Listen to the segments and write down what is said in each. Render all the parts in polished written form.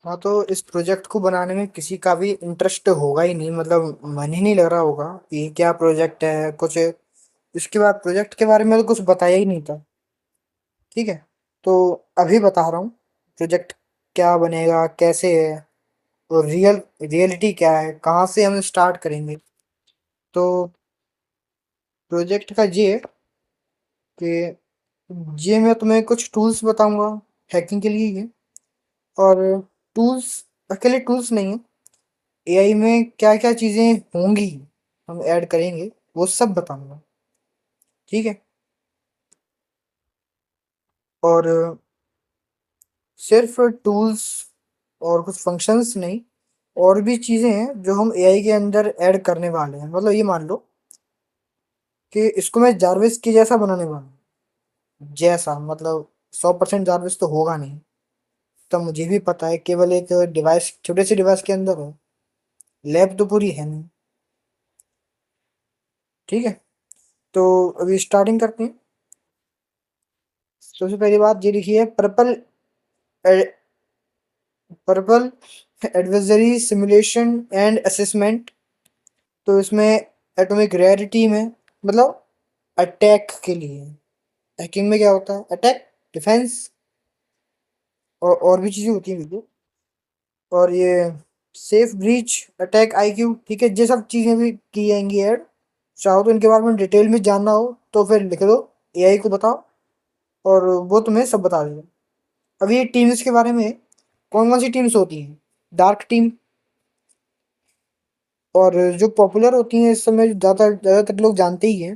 हाँ, तो इस प्रोजेक्ट को बनाने में किसी का भी इंटरेस्ट होगा ही नहीं, मतलब मन ही नहीं लग रहा होगा कि क्या प्रोजेक्ट है कुछ। इसके बाद प्रोजेक्ट के बारे में तो कुछ बताया ही नहीं था। ठीक है, तो अभी बता रहा हूँ प्रोजेक्ट क्या बनेगा, कैसे है, और रियलिटी क्या है, कहाँ से हम स्टार्ट करेंगे। तो प्रोजेक्ट का ये है कि ये मैं तुम्हें कुछ टूल्स बताऊंगा हैकिंग के लिए ये। और टूल्स अकेले टूल्स नहीं है, एआई में क्या क्या चीज़ें होंगी, हम ऐड करेंगे, वो सब बताऊंगा। ठीक है, और सिर्फ टूल्स और कुछ फंक्शंस नहीं, और भी चीज़ें हैं जो हम एआई के अंदर ऐड करने वाले हैं। मतलब ये मान लो कि इसको मैं जारविस की जैसा बनाने वाला हूँ। जैसा मतलब 100% जारविस तो होगा नहीं, तो मुझे भी पता है केवल एक डिवाइस, छोटे से डिवाइस के अंदर हो, लैब तो पूरी है नहीं। ठीक है, तो अभी स्टार्टिंग करते हैं। सबसे पहली बात ये लिखी है, purple advisory simulation and assessment. तो इसमें एटॉमिक रेयरिटी में, मतलब अटैक के लिए, हैकिंग में क्या होता है, अटैक, डिफेंस, और भी चीजें होती हैं बिल्कुल। और ये सेफ ब्रीच, अटैक आईक्यू, ठीक है, ये सब चीजें भी की जाएंगी ऐड। चाहो तो इनके बारे में डिटेल में जानना हो तो फिर लिख दो, एआई को बताओ, और वो तुम्हें सब बता देगा। अभी ये टीम्स के बारे में, कौन कौन सी टीम्स होती हैं, डार्क टीम, और जो पॉपुलर होती हैं इस समय, ज़्यादातर लोग जानते ही हैं,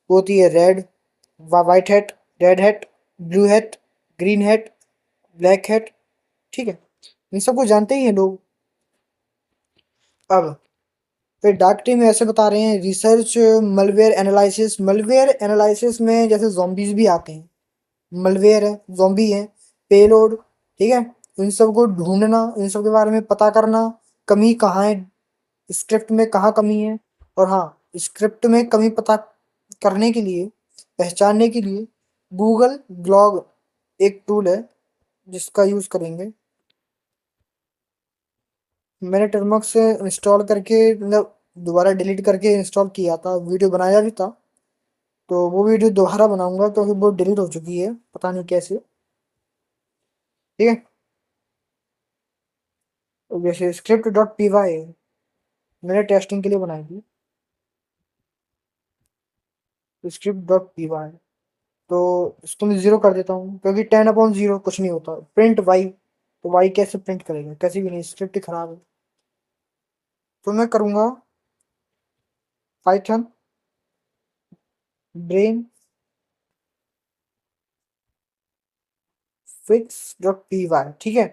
वो होती है red, white hat, red hat, blue hat, green hat, black hat. ठीक है, इन सबको जानते ही हैं लोग। अब फिर डार्क टीम ऐसे बता रहे हैं, research malware analysis. Malware analysis में जैसे zombies भी आते हैं, मलवेयर है, zombie है, पेलोड। ठीक है, इन सब को ढूंढना, इन सब के बारे में पता करना, कमी कहाँ है, स्क्रिप्ट में कहाँ कमी है। और हाँ, स्क्रिप्ट में कमी पता करने के लिए, पहचानने के लिए, गूगल ग्लॉग एक टूल है जिसका यूज़ करेंगे। मैंने टर्मक्स से इंस्टॉल करके, मतलब दोबारा डिलीट करके इंस्टॉल किया था, वीडियो बनाया भी था। तो वो वीडियो दोबारा बनाऊंगा क्योंकि वो डिलीट हो चुकी है, पता नहीं कैसे। ठीक है, तो जैसे स्क्रिप्ट डॉट पी वाई मैंने टेस्टिंग के लिए बनाई थी, स्क्रिप्ट डॉट पी वाई। तो इसको मैं जीरो कर देता हूँ क्योंकि 10/0 कुछ नहीं होता। प्रिंट वाई, तो वाई कैसे प्रिंट करेगा, कैसे भी नहीं, स्क्रिप्ट ही खराब है। तो मैं करूँगा Python brain fix dot P Y. ठीक है,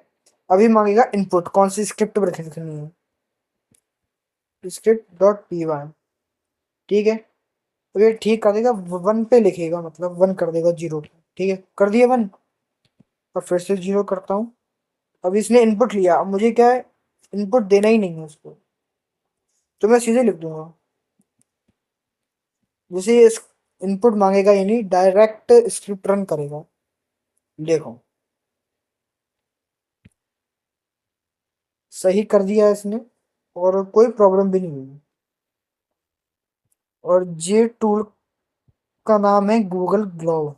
अभी मांगेगा इनपुट, कौन सी स्क्रिप्ट लिखनी है, स्क्रिप्ट डॉट पी वाई। ठीक है, तो ये ठीक कर देगा, वन पे लिखेगा, मतलब वन कर देगा जीरो पे। ठीक है, कर दिया वन, और फिर से जीरो करता हूँ। अब इसने इनपुट लिया, अब मुझे क्या है, इनपुट देना ही नहीं है उसको, तो मैं सीधे लिख दूंगा, जैसे ये इनपुट मांगेगा यानी डायरेक्ट स्क्रिप्ट रन करेगा। देखो, सही कर दिया इसने, और कोई प्रॉब्लम भी नहीं हुई। और ये टूल का नाम है गूगल ग्लोव।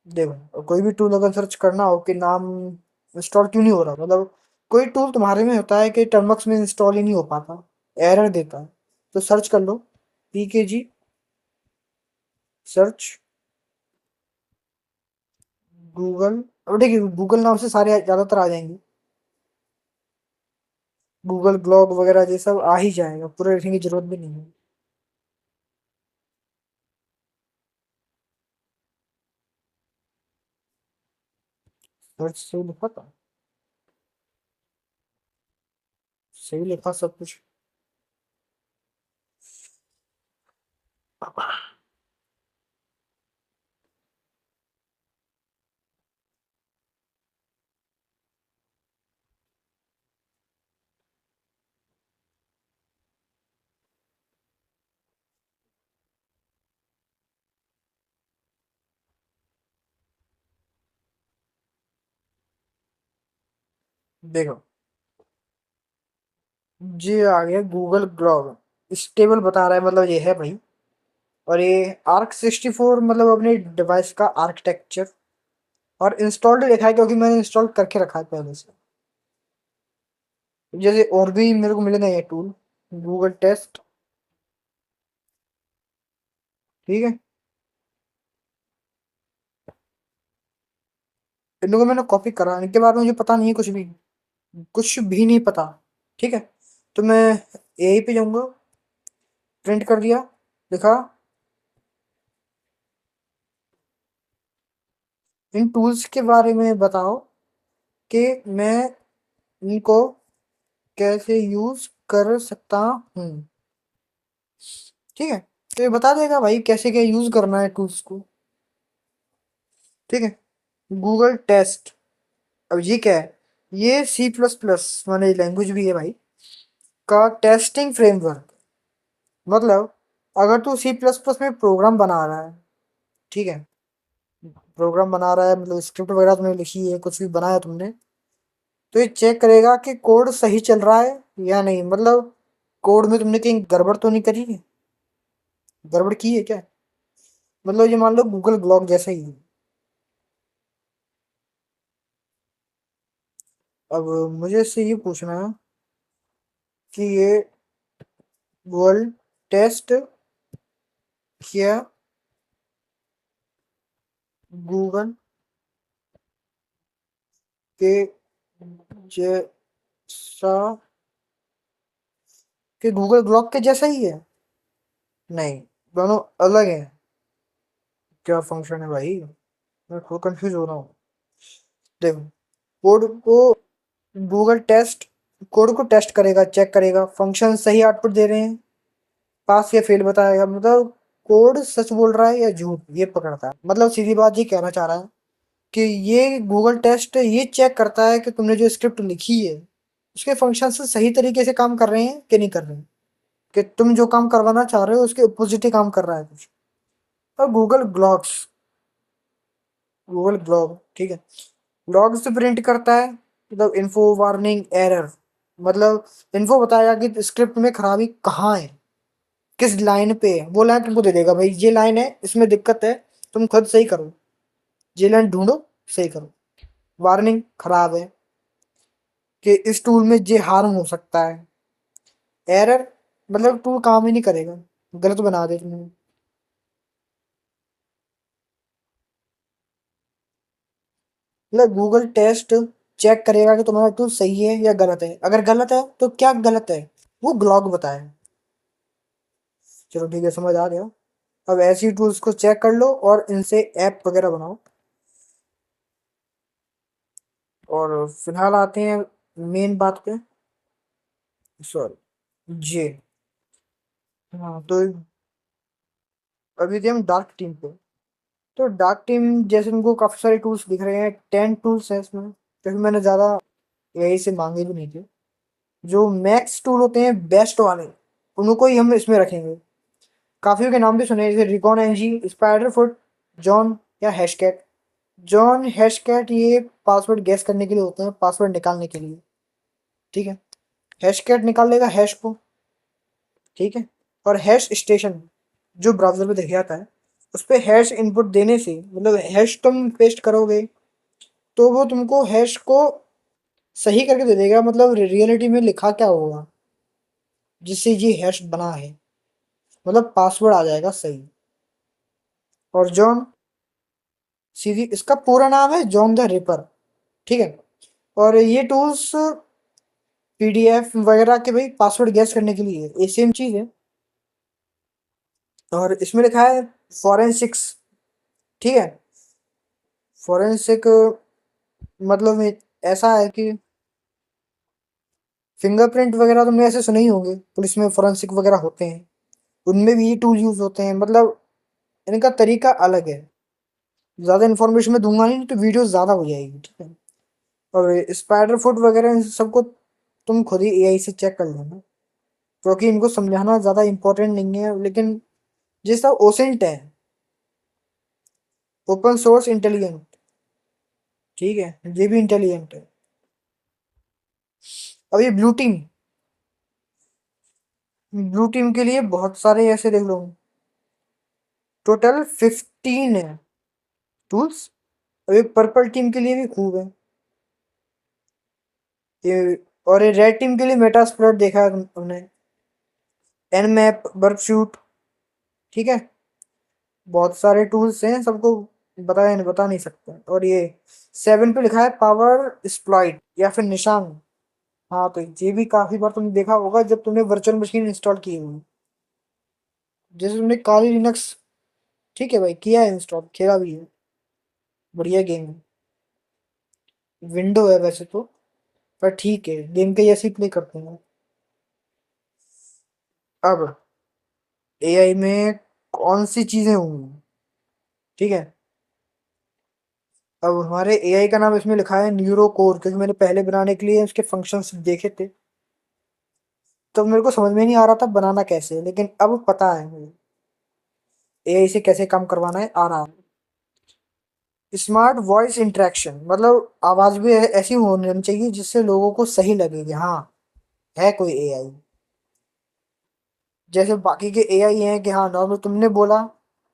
देखो, कोई भी टूल अगर सर्च करना हो कि नाम इंस्टॉल क्यों नहीं हो रहा, मतलब कोई टूल तुम्हारे में होता है कि टर्मक्स में इंस्टॉल ही नहीं हो पाता, एरर देता है, तो सर्च कर लो, पीकेजी सर्च गूगल। अब देखिए, गूगल नाम से सारे ज्यादातर आ जाएंगे, गूगल ग्लॉग वगैरह ये सब आ ही जाएगा, पूरा लिखने की जरूरत भी नहीं है। सर्च सही लिखा था, सही लिखा सब कुछ। देखो, जी आ गया गूगल ग्लॉब। स्टेबल बता रहा है, मतलब ये है भाई। और ये ARC 64, मतलब अपने डिवाइस का आर्किटेक्चर। और इंस्टॉल्ड लिखा है क्योंकि मैंने इंस्टॉल करके रखा है पहले से। जैसे और भी मेरे को मिलेगा ये टूल, गूगल टेस्ट। ठीक है, इनको मैंने कॉपी करा, इनके बारे में मुझे पता नहीं है कुछ भी, कुछ भी नहीं पता। ठीक है, तो मैं यही पे जाऊंगा, प्रिंट कर दिया, लिखा इन टूल्स के बारे में बताओ कि मैं इनको कैसे यूज कर सकता हूँ। ठीक है, तो ये बता देगा भाई कैसे क्या यूज करना है टूल्स को। ठीक है, गूगल टेस्ट। अब ये क्या है? ये C++ माने लैंग्वेज भी है भाई, का टेस्टिंग फ्रेमवर्क। मतलब अगर तू C++ में प्रोग्राम बना रहा है, ठीक है, प्रोग्राम बना रहा है, मतलब स्क्रिप्ट वगैरह तुमने लिखी है, कुछ भी बनाया तुमने, तो ये चेक करेगा कि कोड सही चल रहा है या नहीं। मतलब कोड में तुमने कहीं गड़बड़ तो नहीं करी है, गड़बड़ की है क्या? मतलब ये मान लो गूगल ब्लॉग जैसा ही है। अब मुझे इससे ये पूछना है कि ये गूगल टेस्ट क्या गूगल के जैसा, कि गूगल ब्लॉग के जैसा ही है? नहीं, दोनों अलग हैं। क्या फंक्शन है भाई, मैं खुद कंफ्यूज हो रहा हूँ। देखो, कोड को गूगल टेस्ट कोड को टेस्ट करेगा, चेक करेगा फंक्शन सही आउटपुट दे रहे हैं, पास या फेल बताएगा। मतलब कोड सच बोल रहा है या झूठ, ये पकड़ता है। मतलब सीधी बात ये कहना चाह रहा है कि ये गूगल टेस्ट ये चेक करता है कि तुमने जो स्क्रिप्ट लिखी है उसके फंक्शन से सही तरीके से काम कर रहे हैं कि नहीं कर रहे हैं, कि तुम जो काम करवाना चाह रहे हो उसके अपोजिट ही काम कर रहा है कुछ। और गूगल ग्लॉब, ठीक है, लॉग से प्रिंट करता है, मतलब इन्फो, वार्निंग, एरर। मतलब इन्फो बताएगा कि स्क्रिप्ट में खराबी कहाँ है, किस लाइन पे है, वो लाइन तुमको दे देगा, भाई ये लाइन है इसमें दिक्कत है, तुम खुद सही करो, ये लाइन ढूंढो, सही करो। वार्निंग, खराब है, कि इस टूल में ये हार्म हो सकता है। एरर, मतलब टूल काम ही नहीं करेगा, गलत बना दे तुमने। मतलब गूगल टेस्ट चेक करेगा कि तुम्हारा टूल सही है या गलत है। अगर गलत है तो क्या गलत है, वो ग्लॉग बताए। चलो ठीक है, समझ आ गया। अब ऐसी टूल्स को चेक कर लो और इनसे ऐप वगैरह बनाओ। और फिलहाल आते हैं मेन बात पे। सॉरी, जी। हाँ, तो अभी थे हम डार्क टीम पे। तो डार्क टीम जैसे उनको काफी सारे टूल्स दिख रहे हैं, 10 टूल्स हैं इसमें, क्योंकि मैंने ज्यादा यही से मांगे भी नहीं थे। जो मैक्स टूल होते हैं बेस्ट वाले, उनको ही हम इसमें रखेंगे। काफियों के नाम भी सुने, जैसे recon N G, spider foot, John या हैशकैट। जॉन, हैशकैट ये पासवर्ड गैस करने के लिए होते हैं, पासवर्ड निकालने के लिए। ठीक है, हैशकैट निकाल लेगा हैश को। ठीक है, और हैश स्टेशन जो ब्राउजर में दिख जाता है, उस पे हैश इनपुट देने से, मतलब हैश तुम पेस्ट करोगे तो वो तुमको हैश को सही करके दे देगा, मतलब रियलिटी में लिखा क्या होगा जिससे ये हैश बना है, मतलब पासवर्ड आ जाएगा सही। और जॉन, सीधी इसका पूरा नाम है जॉन द रिपर। ठीक है, और ये टूल्स PDF वगैरह के भाई पासवर्ड गैस करने के लिए ये सेम चीज है। और इसमें लिखा है फॉरेंसिक्स। ठीक है, फॉरेंसिक मतलब ऐसा है कि फिंगरप्रिंट वगैरह तुमने ऐसे सुने ही होंगे, पुलिस में फॉरेंसिक वगैरह होते हैं, उनमें भी ये टूल यूज होते हैं। मतलब इनका तरीका अलग है। ज्यादा इन्फॉर्मेशन में दूंगा नहीं तो वीडियो ज्यादा हो जाएगी। ठीक है, और स्पाइडर फुट वगैरह इन सबको तुम खुद ही AI से चेक कर लेना, क्योंकि इनको समझाना ज्यादा इंपॉर्टेंट नहीं है। लेकिन जैसा ओसेंट है, ओपन सोर्स इंटेलिजेंट, ठीक है, ये भी इंटेलिजेंट है। अब ये ब्लू टीम, ब्लू टीम के लिए बहुत सारे ऐसे देख लो, टोटल 15 है टूल्स। और एक पर्पल टीम के लिए भी खूब है ये। और ये रेड टीम के लिए मेटा स्प्लॉट देखा है हमने, एन मैप, बर्फ शूट, ठीक है। बहुत सारे टूल्स हैं, सबको बता नहीं सकते। और ये 7 पे लिखा है पावर स्प्लॉइट या फिर निशान। हाँ तो ये भी काफी बार तुमने देखा होगा जब तुमने वर्चुअल मशीन इंस्टॉल की हुई, जैसे तुमने काली लिनक्स, ठीक है भाई, किया है इंस्टॉल, खेला भी है, बढ़िया गेम है। विंडो है वैसे तो, पर ठीक है, गेम के जैसे ही प्ले करते हैं। अब एआई में कौन सी चीजें होंगी, ठीक है। अब हमारे एआई का नाम इसमें लिखा है न्यूरो कोर, क्योंकि मैंने पहले बनाने के लिए उसके फंक्शंस देखे थे, तो मेरे को समझ में नहीं आ रहा था बनाना कैसे है, लेकिन अब पता है मुझे एआई से कैसे काम करवाना है, आ रहा है। स्मार्ट वॉइस इंटरेक्शन मतलब आवाज भी ऐसी होनी चाहिए जिससे लोगों को सही लगे कि हाँ है कोई एआई। जैसे बाकी के एआई हैं कि हाँ नॉर्मल तुमने बोला,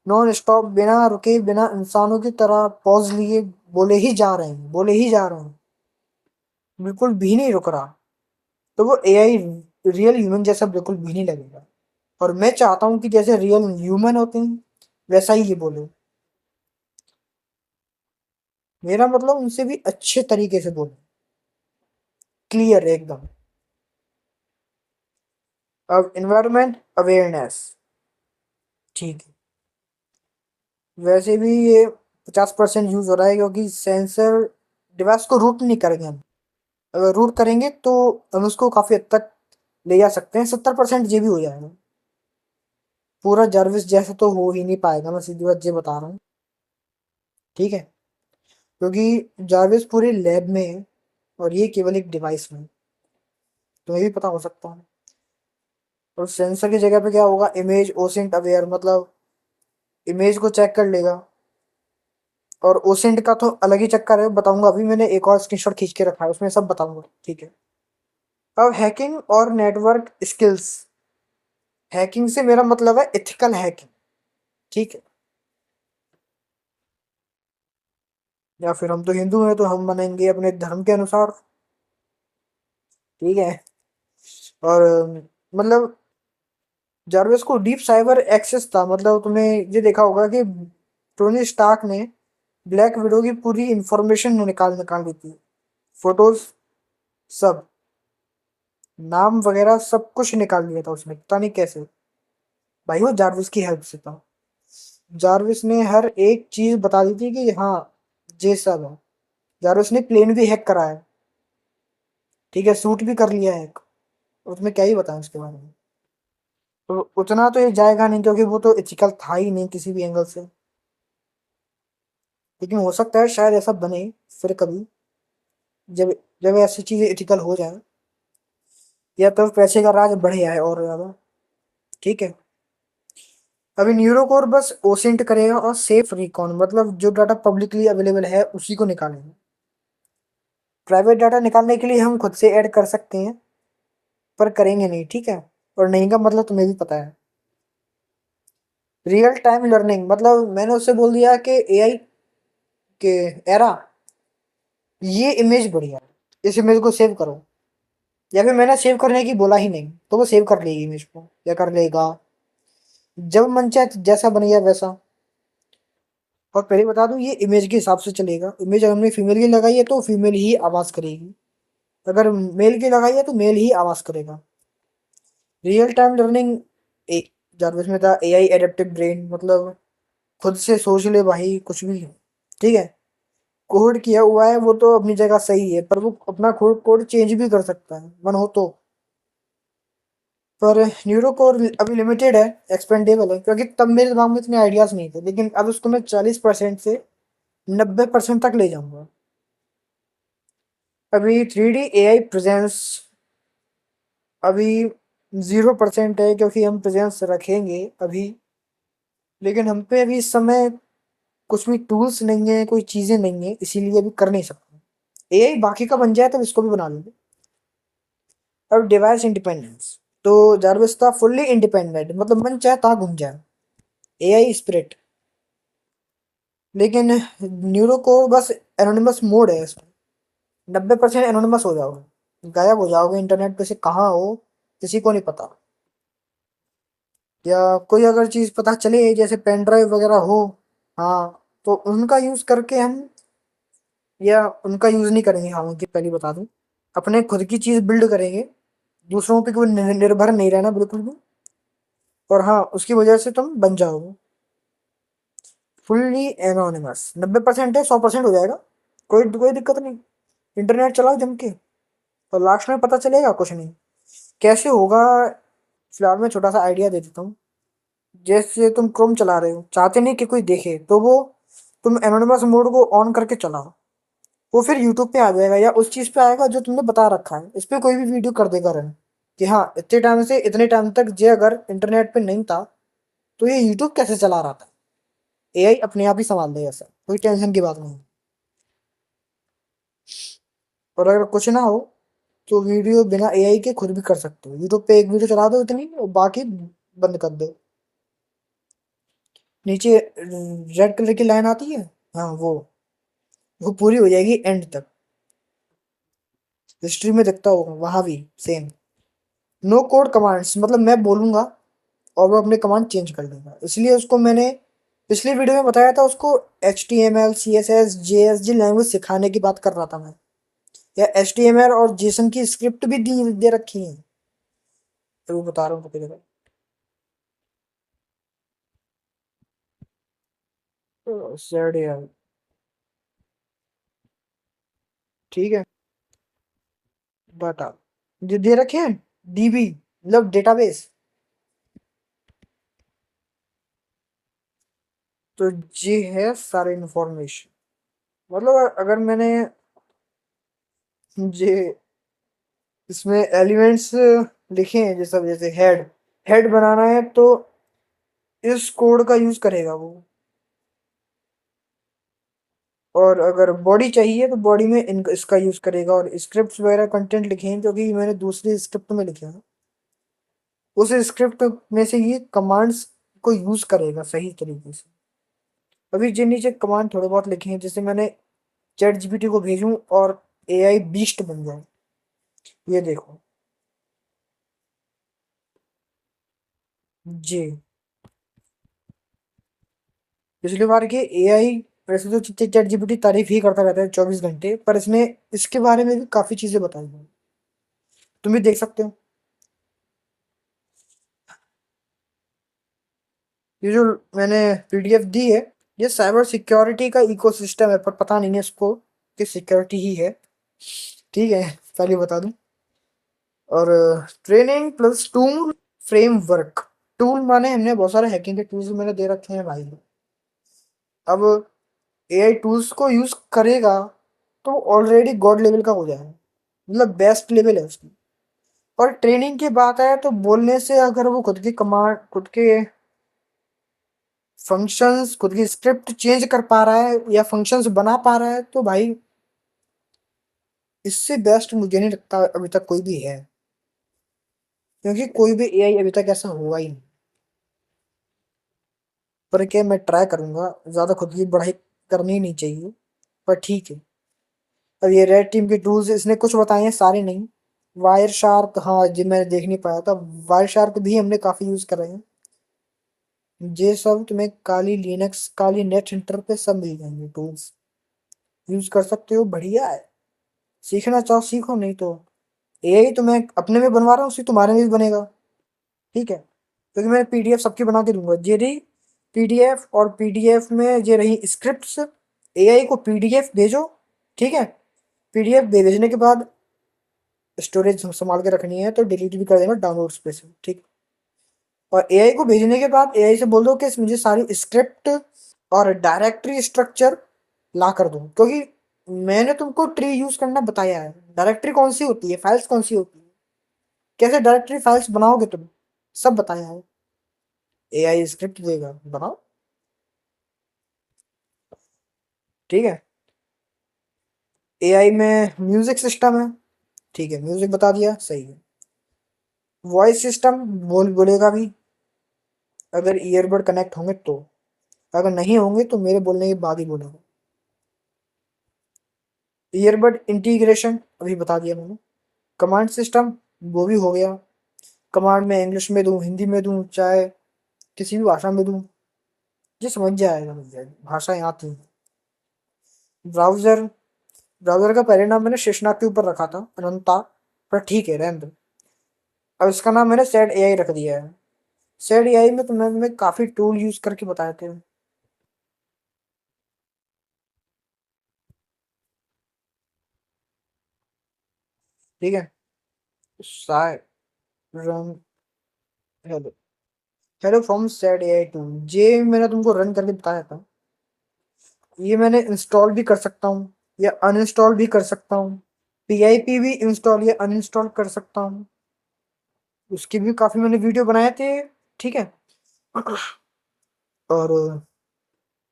नॉन स्टॉप, बिना रुके, बिना इंसानों की तरह पॉज लिए बोले ही जा रहे हैं, बोले ही जा रहे हैं, बिल्कुल भी नहीं रुक रहा, तो वो एआई रियल ह्यूमन जैसा बिल्कुल भी नहीं लगेगा। और मैं चाहता हूँ कि जैसे रियल ह्यूमन होते हैं वैसा ही ये बोले। मेरा मतलब उनसे भी अच्छे तरीके से बोले, क्लियर एकदम। अब इन्वायरमेंट अवेयरनेस, ठीक है, वैसे भी ये 50% यूज हो रहा है, क्योंकि सेंसर डिवाइस को रूट नहीं करेंगे हम। अगर रूट करेंगे तो हम उसको काफी हद तक ले जा सकते हैं, 70% ये भी हो जाएगा। पूरा जार्विस जैसा तो हो ही नहीं पाएगा, मैं सीधी बात ये बता रहा हूँ, ठीक है। क्योंकि जार्विस पूरे लैब में है और ये केवल एक डिवाइस में है, तुम्हें भी पता हो सकता है। और सेंसर की जगह पे क्या होगा, इमेज ओसेंट अवेयर, मतलब इमेज को चेक कर लेगा। और ओसेंट का तो अलग ही चक्कर है, बताऊंगा अभी, मैंने एक और स्क्रीनशॉट खींच के रखा है, उसमें सब बताऊंगा, ठीक है। अब हैकिंग और नेटवर्क स्किल्स, हैकिंग से मेरा मतलब है एथिकल हैकिंग, ठीक है। या फिर हम तो हिंदू हैं तो हम बनेंगे अपने धर्म के अनुसार, ठीक है। और मतलब जारवेस को डीप साइबर एक्सेस था, मतलब तुमने ये देखा होगा कि टोनी स्टार्क ने ब्लैक विडो की पूरी इंफॉर्मेशन निकाल निकाल दी थी, फोटोज, सब, नाम वगैरह सब कुछ निकाल लिया था उसने, पता नहीं कैसे। भाई वो जारविस की हेल्प से था, जारविस ने हर एक चीज बता दी थी कि हाँ ये सब है। जारविस ने प्लेन भी हैक करा है, ठीक है, सूट भी कर लिया है, उसमें क्या ही बताएं उसके बारे में। तो उतना तो ये जाएगा नहीं, क्योंकि वो तो एथिकल था ही नहीं किसी भी एंगल से। लेकिन हो सकता है शायद ऐसा बने फिर कभी, जब जब ऐसी चीजें एथिकल हो जाए, या तो पैसे का राज बढ़ जाए और ज्यादा, ठीक है। अभी न्यूरोकोर बस ओसेंट करेगा और सेफ रिकॉन, मतलब जो डाटा पब्लिकली अवेलेबल है उसी को निकालेगा। प्राइवेट डाटा निकालने के लिए हम खुद से ऐड कर सकते हैं, पर करेंगे नहीं, ठीक है। और नहीं का मतलब तुम्हें भी पता है। रियल टाइम लर्निंग, मतलब मैंने उससे बोल दिया कि एआई के एरा, ये इमेज बढ़िया है, इस इमेज को सेव करो, या फिर मैंने सेव करने की बोला ही नहीं तो वो सेव कर लेगी इमेज को, या कर लेगा, जब मन चाहे जैसा बन गया वैसा। और पहले बता दूं ये इमेज के हिसाब से चलेगा, इमेज अगर हमने फीमेल की लगाई है तो फीमेल ही आवाज करेगी, अगर मेल की लगाई है तो मेल ही आवाज करेगा। रियल टाइम लर्निंग, ए जारविस में था एआई एडेप्टिव ब्रेन, मतलब खुद से सोच ले भाई कुछ भी, ठीक है। कोड किया हुआ है वो तो अपनी जगह सही है, पर वो अपना कोड कोड चेंज भी कर सकता है मन हो तो। पर न्यूरो कोर अभी लिमिटेड है, एक्सपेंडेबल है, क्योंकि तब मेरे दिमाग में इतने आइडियाज नहीं थे, लेकिन अब उसको मैं 40% से 90% तक ले जाऊंगा। अभी 3D AI प्रेजेंस अभी 0% है, क्योंकि हम प्रेजेंस रखेंगे अभी, लेकिन हम पे अभी इस समय कुछ भी टूल्स नहीं है, कोई चीजें नहीं है, इसीलिए अभी कर नहीं सकते। एआई बाकी का बन जाए तब इसको भी बना लेंगे। अब डिवाइस इंडिपेंडेंस, तो जारविस था फुल्ली इंडिपेंडेंट, मतलब मन चाहे ता घूम जाए, एआई स्पिरिट। लेकिन न्यूरो को बस एनोनिमस मोड है इसमें, 90% एनोनिमस हो जाओगे, गायब हो जाओगे इंटरनेट पे से, कहाँ हो किसी को नहीं पता। या कोई अगर चीज पता चले जैसे पेन ड्राइव वगैरह हो, हाँ, तो उनका यूज करके हम, या उनका यूज नहीं करेंगे, हाँ उनकी पहले बता दूं, अपने खुद की चीज बिल्ड करेंगे, दूसरों पे कोई निर्भर नहीं रहना बिल्कुल भी। और हाँ, उसकी वजह से तुम बन जाओगे फुल्ली एनोनिमस। 90% है, 100% हो जाएगा, कोई कोई दिक्कत नहीं। इंटरनेट चलाओ जम के, और लास्ट में पता चलेगा कुछ नहीं कैसे होगा। फिलहाल मैं छोटा सा आइडिया दे देता हूँ। जैसे तुम क्रोम चला रहे हो, चाहते नहीं कि कोई देखे, तो वो तुम एनोनिमस मोड को ऑन करके चलाओ, वो फिर यूट्यूब पे आ जाएगा या उस चीज पे आएगा जो तुमने बता रखा है, इस पे कोई भी वीडियो कर देगा रन, कि हाँ इतने टाइम से इतने टाइम तक ये अगर इंटरनेट पे नहीं था तो ये यूट्यूब कैसे चला रहा था। एआई अपने आप ही संभाल देगा सर, कोई टेंशन की बात नहीं। और अगर कुछ ना हो तो वीडियो बिना एआई के खुद भी कर सकते हो, यूट्यूब पे एक वीडियो चला दो इतनी, और बाकी बंद कर दो। नीचे रेड कलर की लाइन आती है, हाँ वो पूरी हो जाएगी एंड तक, हिस्ट्री में दिखता होगा वहां भी सेम। नो कोड कमांड्स, मतलब मैं बोलूंगा और वो अपने कमांड चेंज कर लेगा, इसलिए उसको मैंने पिछली वीडियो में बताया था, उसको HTML CSS JSG लैंग्वेज सिखाने की बात कर रहा था मैं, या HTML और जेसन की स्क्रिप्ट भी दी दे रखी है, तो वो बता रहा हूँ तो सैड यार। ठीक है, बता, जो दे रखे हैं DB, मतलब डेटाबेस, तो ये है सारे इंफॉर्मेशन। मतलब अगर मैंने ये इसमें एलिमेंट्स लिखे हैं, जैसे जैसे हेड, हेड बनाना है तो इस कोड का यूज करेगा वो। और अगर बॉडी चाहिए तो बॉडी में इसका यूज करेगा, और स्क्रिप्ट वगैरह कंटेंट लिखे हैं जो कि मैंने दूसरी स्क्रिप्ट में लिखे हैं, उस स्क्रिप्ट में से ये कमांड्स को यूज करेगा सही तरीके से। अभी जिन नीचे कमांड थोड़े बहुत लिखे हैं, जैसे मैंने चैट जीपीटी को भेजूं और एआई बीस्ट बन जाए, ये देखो जी। पिछली बार के एआई, वैसे तो चैट जीपीटी तारीफ ही करता रहता है 24 घंटे, पर इसने इसके बारे में भी काफी चीजें बताई हैं, तुम भी देख सकते हो। ये जो मैंने पीडीएफ दी है, ये साइबर सिक्योरिटी का इकोसिस्टम है, पर पता नहीं है इसको कि सिक्योरिटी ही है, ठीक है, पहले बता दूं। और training plus tool framework, tool माने हमने बहुत सारे हैकिंग के टूल्स मैंने दे रखे हैं भाई। अब एआई टूल्स को यूज करेगा तो ऑलरेडी गॉड लेवल का हो जाएगा, मतलब बेस्ट लेवल है उसकी। और ट्रेनिंग की बात है तो बोलने से अगर वो खुद की कमांड, खुद के फंक्शंस, खुद की स्क्रिप्ट चेंज कर पा रहा है या फंक्शंस बना पा रहा है, तो भाई इससे बेस्ट मुझे नहीं लगता अभी तक कोई भी है, क्योंकि कोई भी एआई अभी तक ऐसा हुआ ही नहीं। पर क्या, मैं ट्राई करूंगा, ज्यादा खुद की बढ़ाई करनी ही नहीं चाहिए, पर ठीक है। अब ये रेड टीम के टूल्स इसने कुछ बताए हैं, सारे नहीं। वायर शार्क, हाँ जी मैंने देख नहीं पाया था, वायर शार्क भी हमने काफी यूज करे हैं। ये सब तुम्हें काली लिनक्स, काली नेट सेंटर पे सब मिल जाएंगे टूल्स, यूज कर सकते हो, बढ़िया है। सीखना चाहो सीखो, नहीं तो एआई तो मैं अपने में बनवा रहा हूँ, उसी तुम्हारे में भी बनेगा, ठीक है, क्योंकि मैं पीडीएफ सबकी बना के दूंगा। ये रही पीडीएफ, और पीडीएफ में ये रही स्क्रिप्ट्स, एआई को पीडीएफ भेजो, ठीक है, पीडीएफ भेजने के बाद स्टोरेज संभाल के रखनी है तो डिलीट भी कर देना डाउनलोड्स पे से, ठीक। और एआई को भेजने के बाद एआई से बोल दो कि मुझे सारी स्क्रिप्ट और डायरेक्टरी स्ट्रक्चर ला कर दो, क्योंकि मैंने तुमको ट्री यूज करना बताया है, डायरेक्टरी कौन सी होती है, फाइल्स कौन सी होती है, कैसे डायरेक्टरी फाइल्स बनाओगे तुम, सब बताया है। एआई स्क्रिप्ट देगा, बनाओ, ठीक है। एआई में म्यूजिक सिस्टम है, ठीक है, म्यूजिक बता दिया, सही है। वॉइस सिस्टम बोलेगा भी, अगर ईयरबड कनेक्ट होंगे तो। अगर नहीं होंगे तो मेरे बोलने के बाद ही बोलेगा। ईयरबड इंटीग्रेशन अभी बता दिया मैंने। कमांड सिस्टम, वो भी हो गया। कमांड में इंग्लिश में दूं, हिंदी में दूं, चाहे किसी भी भाषा में दूं, जो समझ जाएगा, मिल जाएगी, भाषाएं आती हैं। ब्राउजर, ब्राउजर का पहले नाम मैंने शेषनाग के ऊपर रखा था, अनंता, पर ठीक है रहने दो। अब इसका नाम मैंने सेड एआई रख दिया है। सेड एआई में तो मैं काफी टूल यूज करके बताए थे। ठीक है। Sai run hello, hello from said AI tool, ये मैंने तुमको रन करके बताया था। ये मैंने इंस्टॉल भी कर सकता हूँ या अनइंस्टॉल भी कर सकता हूँ। पीआईपी भी इंस्टॉल या अनइंस्टॉल कर सकता हूँ। उसकी भी काफी मैंने वीडियो बनाए थे। ठीक है। और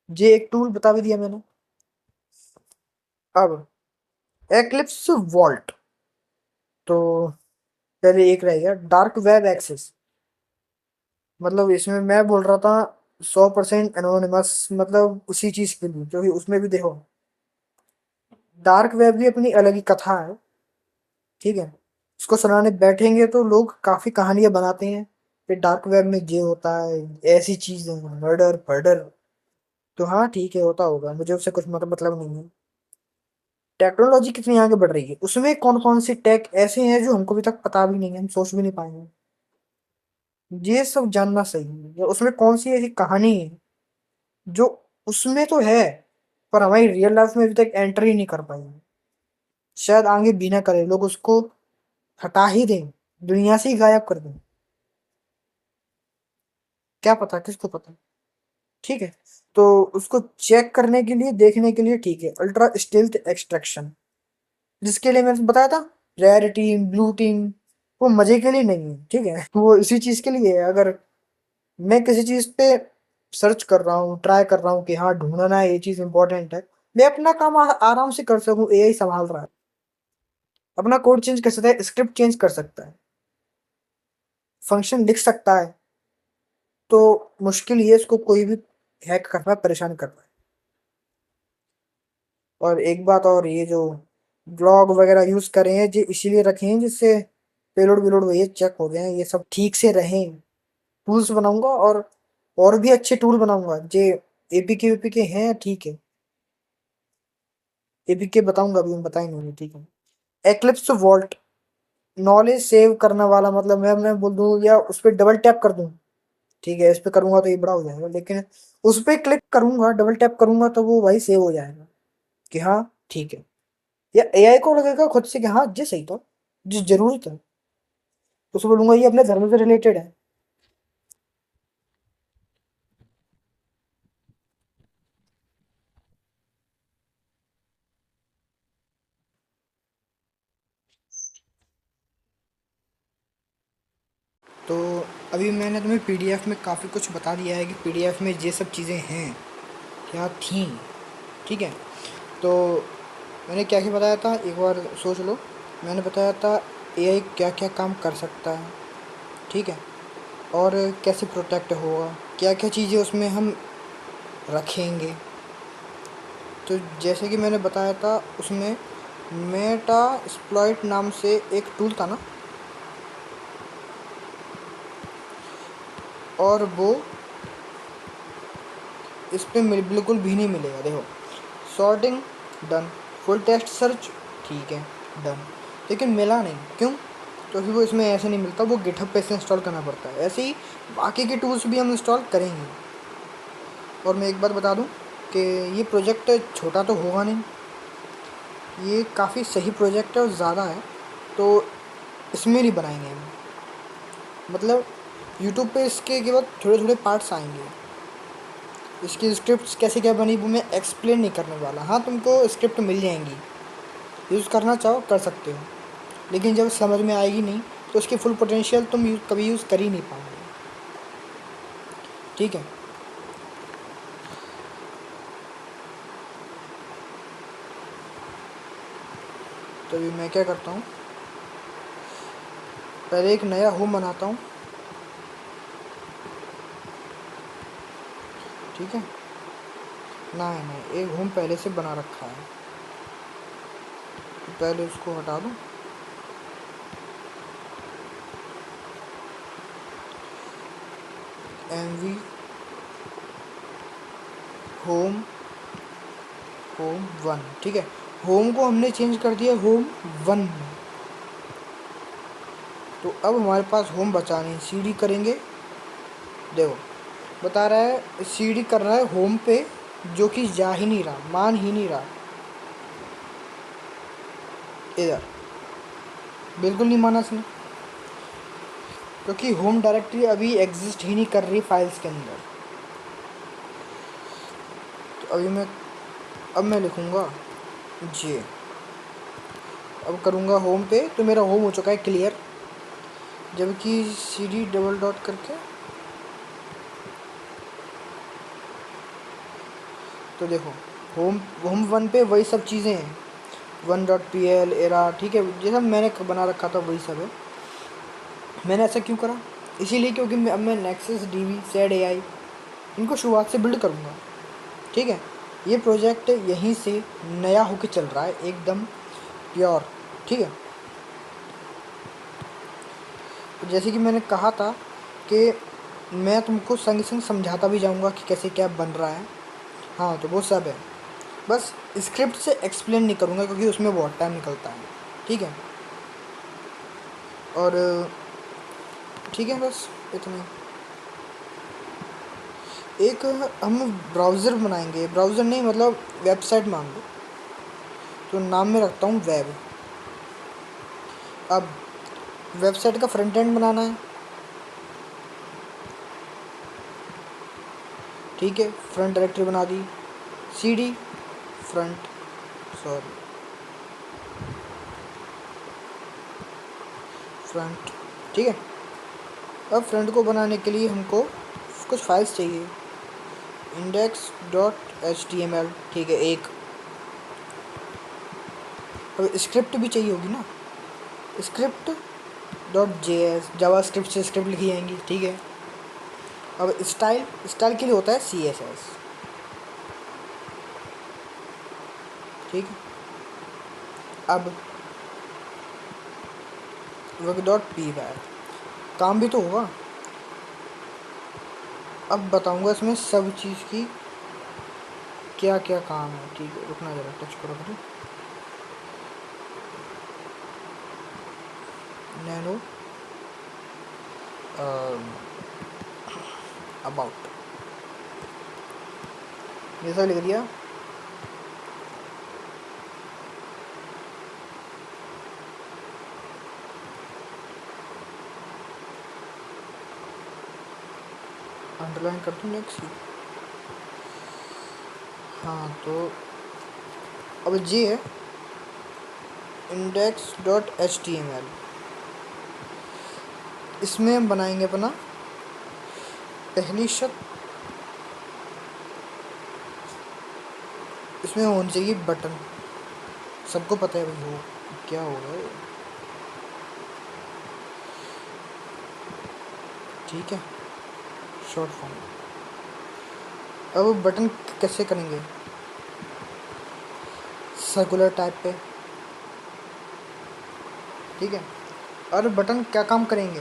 ये एक टूल बता भी दिया मैंने। अब एक्लिप्स वॉल्ट, तो पहले एक रह गया डार्क वेब एक्सेस। मतलब इसमें मैं बोल रहा था 100% एनोनिमस, मतलब उसी चीज के लिए, क्योंकि उसमें भी देखो डार्क वेब भी अपनी अलग ही कथा है। ठीक है। उसको सुनाने बैठेंगे तो लोग काफी कहानियां बनाते हैं कि डार्क वेब में ये होता है, ऐसी चीज है, मर्डर फर्डर। तो हाँ ठीक है, होता होगा, मुझे उससे कुछ मतलब नहीं है। टेक्नोलॉजी कितनी आगे बढ़ रही है, उसमें कौन कौन से टेक ऐसे हैं जो हमको अभी तक पता भी नहीं है, हम सोच भी नहीं पाएंगे। ये सब जानना सही है, या उसमें कौन सी ऐसी कहानी है जो उसमें तो है पर हमारी रियल लाइफ में अभी तक एंटर ही नहीं कर पाई है। शायद आगे भी ना करे, लोग उसको हटा ही दें, दुनिया से ही गायब कर दें। क्या पता, किसको पता। ठीक है। तो उसको चेक करने के लिए, देखने के लिए, ठीक है, अल्ट्रा स्टील्थ एक्सट्रैक्शन, जिसके लिए मैंने बताया था रेड टीम ब्लू टीम, वो मजे के लिए नहीं है। ठीक है। वो इसी चीज के लिए है। अगर मैं किसी चीज पे सर्च कर रहा हूँ, ट्राई कर रहा हूँ कि हाँ ढूंढना है, ये चीज इंपॉर्टेंट है, मैं अपना काम आराम से कर सकूँ, एआई संभाल रहा है। अपना कोड चेंज कर सकता है, स्क्रिप्ट चेंज कर सकता है, फंक्शन लिख सकता है। तो मुश्किल ये इसको कोई भी हैक कर पाए, परेशान कर पाए। और एक बात और, ये जो ब्लॉग वगैरह यूज कर रहे हैं जो इसीलिए रखे हैं जिससे पेलोड वेलोड वही चेक हो गए हैं, ये सब ठीक से रहें। टूल्स बनाऊंगा, और भी अच्छे टूल बनाऊंगा जे एपीके वीपीके हैं। ठीक है। एपीके बताऊंगा, अभी हम बताएंगे उन्हें। ठीक है। एक्लिप्स वॉल्ट, नॉलेज सेव करने वाला, मतलब मैं बोल दूं या उस पर डबल टैप कर दूं। ठीक है, इस पे करूंगा तो ये बड़ा हो जाएगा, लेकिन उस पे क्लिक करूंगा, डबल टैप करूंगा तो वो भाई सेव हो जाएगा कि हाँ ठीक है। या एआई को लगेगा खुद से कि हाँ जी सही था, जिस जरूरत है, तो उसको बोलूंगा ये अपने धर्म से रिलेटेड है। तो अभी मैंने तुम्हें पीडीएफ में काफ़ी कुछ बता दिया है कि पीडीएफ में ये सब चीज़ें हैं, क्या थी। ठीक है। तो मैंने क्या क्या बताया था, एक बार सोच लो। मैंने बताया था एआई क्या क्या काम कर सकता है। ठीक है। और कैसे प्रोटेक्ट होगा, क्या क्या चीज़ें उसमें हम रखेंगे। तो जैसे कि मैंने बताया था उसमें मेटा एक्सप्लॉइट नाम से एक टूल था ना, और वो इस पे बिल्कुल भी नहीं मिलेगा। देखो, sorting done, full text search ठीक है डन, लेकिन मिला नहीं, क्यों? क्योंकि वो इसमें ऐसे नहीं मिलता, वो गिटहब पे से इंस्टॉल करना पड़ता है। ऐसे ही बाकी के टूल्स भी हम इंस्टॉल करेंगे। और मैं एक बात बता दूं कि ये प्रोजेक्ट छोटा तो होगा नहीं, ये काफ़ी सही प्रोजेक्ट है और ज़्यादा है। तो इसमें नहीं बनाएंगे हम, मतलब यूट्यूब पे इसके केवल थोड़े थोड़े पार्ट्स आएंगे। इसकी स्क्रिप्ट कैसे क्या बनी वो मैं एक्सप्लेन नहीं करने वाला। हाँ, तुमको स्क्रिप्ट मिल जाएंगी, यूज़ करना चाहो कर सकते हो, लेकिन जब समझ में आएगी नहीं तो उसकी फुल पोटेंशियल तुम कभी यूज़ कर ही नहीं पाओगे। ठीक है। तो अभी मैं क्या करता हूँ, पहले एक नया होम बनाता हूँ, ठीक है। नहीं नहीं, एक होम पहले से बना रखा है, तो पहले उसको हटा दूँ। MV होम होम 1, ठीक है। होम को हमने चेंज कर दिया होम 1 में। तो अब हमारे पास होम बचा नहीं, CD करेंगे। देखो बता रहा है CD कर रहा है होम पे, जो कि जा ही नहीं रहा, मान ही नहीं रहा। इधर बिल्कुल नहीं माना इसने, क्योंकि होम डायरेक्टरी अभी एग्जिस्ट ही नहीं कर रही फाइल्स के अंदर। तो अब मैं लिखूँगा जी, अब करूँगा होम पे, तो मेरा होम हो चुका है क्लियर। जबकि CD डबल डॉट करके, तो देखो होम होम 1 पे वही सब चीज़ें हैं, 1.pl एरा, ठीक है, ये सब मैंने बना रखा था, वही सब है। मैंने ऐसा क्यों करा? इसीलिए क्योंकि अब मैं नेक्सस DB सेड AI इनको शुरुआत से बिल्ड करूँगा, ठीक है। ये प्रोजेक्ट यहीं से नया होके चल रहा है, एकदम प्योर, ठीक है। तो जैसे कि मैंने कहा था कि मैं तुमको संग संग समझाता भी जाऊँगा कि कैसे क्या बन रहा है। हाँ, तो वो सब है, बस स्क्रिप्ट से एक्सप्लेन नहीं करूँगा क्योंकि उसमें बहुत टाइम निकलता है, ठीक है। और ठीक है, बस इतना ही। एक हम ब्राउज़र बनाएंगे, ब्राउज़र नहीं मतलब वेबसाइट मान लो, तो नाम में रखता हूँ वेब। अब वेबसाइट का फ्रंट एंड बनाना है, ठीक है। फ्रंट डायरेक्टरी बना दी, CD फ्रंट, सॉरी फ्रंट, ठीक है। अब फ्रंट को बनाने के लिए हमको कुछ फाइल्स चाहिए, index.html, ठीक है एक। अब स्क्रिप्ट भी चाहिए होगी ना, script.js, जावा स्क्रिप्ट से स्क्रिप्ट लिखी जाएंगी, ठीक है। अब स्टाइल के लिए होता है CSS, ठीक है। अब work.py, काम भी तो होगा। अब बताऊंगा इसमें सब चीज़ की क्या क्या काम है, ठीक है। रुकना ज़रा, टच करो करो, नैनो अबाउट, ये सब लिख दिया। अंडरलाइन कर दूँ नेक्स्ट। हाँ, तो अब ये है index.html, इसमें हम बनाएंगे अपना पहली शर्त, इसमें होनी चाहिए बटन। सबको पता है भाई, हो क्या हो रहा है, ठीक है, शॉर्ट फॉर्म। अब बटन कैसे करेंगे? सर्कुलर टाइप पे, ठीक है। और बटन क्या काम करेंगे?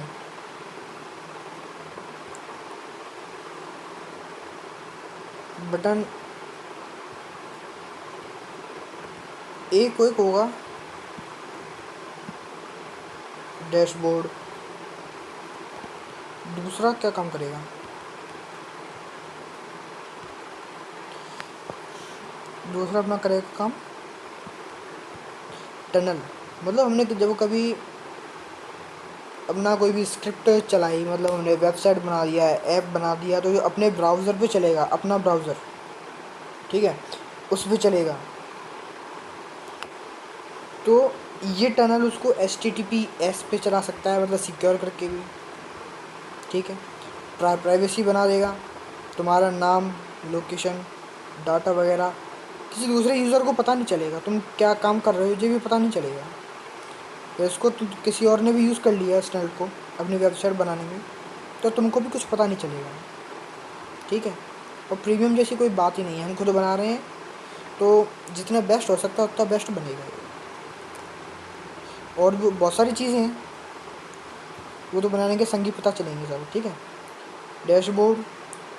बटन एक होगा डैशबोर्ड, दूसरा क्या काम करेगा? दूसरा अपना करेगा काम टनल, मतलब हमने जब कभी अपना कोई भी स्क्रिप्ट चलाई, मतलब हमने वेबसाइट बना दिया है, ऐप बना दिया, तो ये अपने ब्राउज़र पे चलेगा, अपना ब्राउज़र, ठीक है, उस पे चलेगा। तो ये टनल उसको HTTPS पे चला सकता है, मतलब सिक्योर करके भी, ठीक है। प्राइवेसी बना देगा, तुम्हारा नाम, लोकेशन, डाटा वगैरह किसी दूसरे यूज़र को पता नहीं चलेगा, तुम क्या काम कर रहे हो ये भी पता नहीं चलेगा। तो इसको किसी और ने भी यूज़ कर लिया इस टनल को अपनी वेबसाइट बनाने में, तो तुमको भी कुछ पता नहीं चलेगा, ठीक है। और प्रीमियम जैसी कोई बात ही नहीं है, हम खुद बना रहे हैं, तो जितना बेस्ट हो सकता है उतना बेस्ट बनेगा ये। और भी बहुत सारी चीज़ें हैं, वो तो बनाने के संग ही पता चलेंगे सब, ठीक है। डैशबोर्ड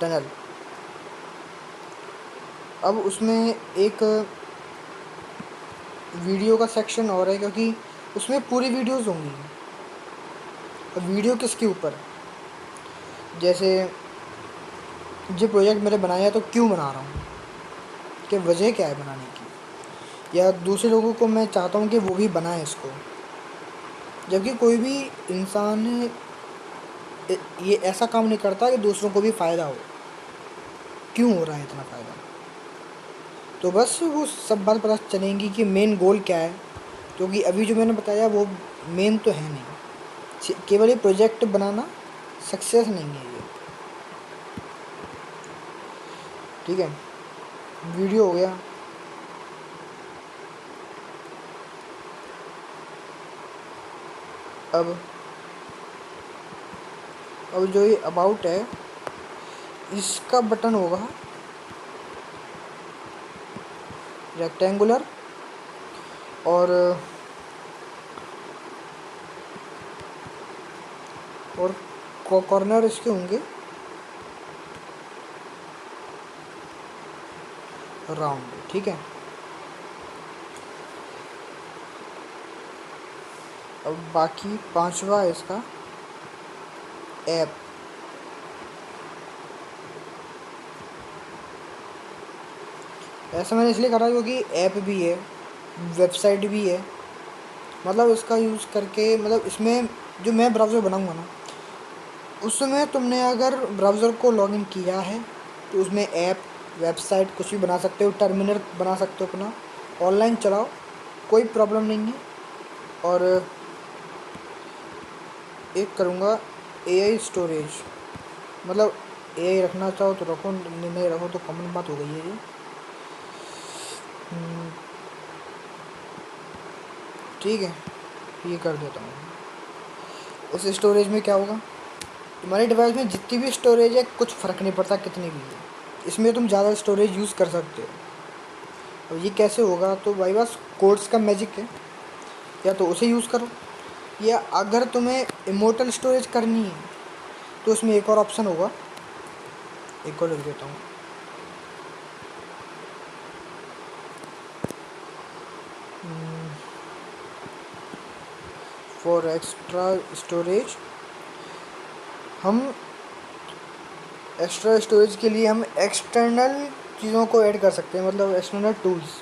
टनल, अब उसमें एक वीडियो का सेक्शन और है, क्योंकि उसमें पूरी वीडियोस होंगी। और वीडियो किसके ऊपर, जैसे जो प्रोजेक्ट मैंने बनाया तो क्यों बना रहा हूँ, कि वजह क्या है बनाने की, या दूसरे लोगों को मैं चाहता हूँ कि वो भी बनाए इसको। जबकि कोई भी इंसान ये ऐसा काम नहीं करता कि दूसरों को भी फ़ायदा हो, क्यों हो रहा है इतना फ़ायदा। तो बस वो सब बात पता चलेंगी कि मेन गोल क्या है, क्योंकि अभी जो मैंने बताया वो मेन तो है नहीं, केवल ये प्रोजेक्ट बनाना सक्सेस नहीं है ये, ठीक है। वीडियो हो गया, अब जो ये अबाउट है, इसका बटन होगा रेक्टेंगुलर, और कॉर्नर इसके होंगे राउंड, ठीक है। अब बाकी पांचवा है इसका ऐप। ऐसा मैंने इसलिए करा क्योंकि ऐप भी है, वेबसाइट भी है, मतलब इसका यूज़ करके, मतलब इसमें जो मैं ब्राउज़र बनाऊंगा ना, उसमें तुमने अगर ब्राउज़र को लॉगिन किया है तो उसमें ऐप, वेबसाइट कुछ भी बना सकते हो, टर्मिनल बना सकते हो अपना, ऑनलाइन चलाओ, कोई प्रॉब्लम नहीं है। और एक करूँगा एआई स्टोरेज, मतलब एआई रखना चाहो तो रखो, नहीं रखो तो कॉमन बात हो गई है ये। ठीक है, ये कर देता हूँ। उस स्टोरेज में क्या होगा, तुम्हारे डिवाइस में जितनी भी स्टोरेज है कुछ फ़र्क नहीं पड़ता कितनी भी है, इसमें तुम ज़्यादा स्टोरेज यूज़ कर सकते हो। अब ये कैसे होगा, तो भाई बस कोड्स का मैजिक है, या तो उसे यूज़ करो, या अगर तुम्हें इमोर्टल स्टोरेज करनी है तो उसमें एक और ऑप्शन होगा, एक और लिख देता हूँ। फॉर एक्स्ट्रा स्टोरेज, हम एक्स्ट्रा स्टोरेज के लिए हम एक्सटर्नल चीज़ों को ऐड कर सकते हैं, मतलब एक्सटर्नल टूल्स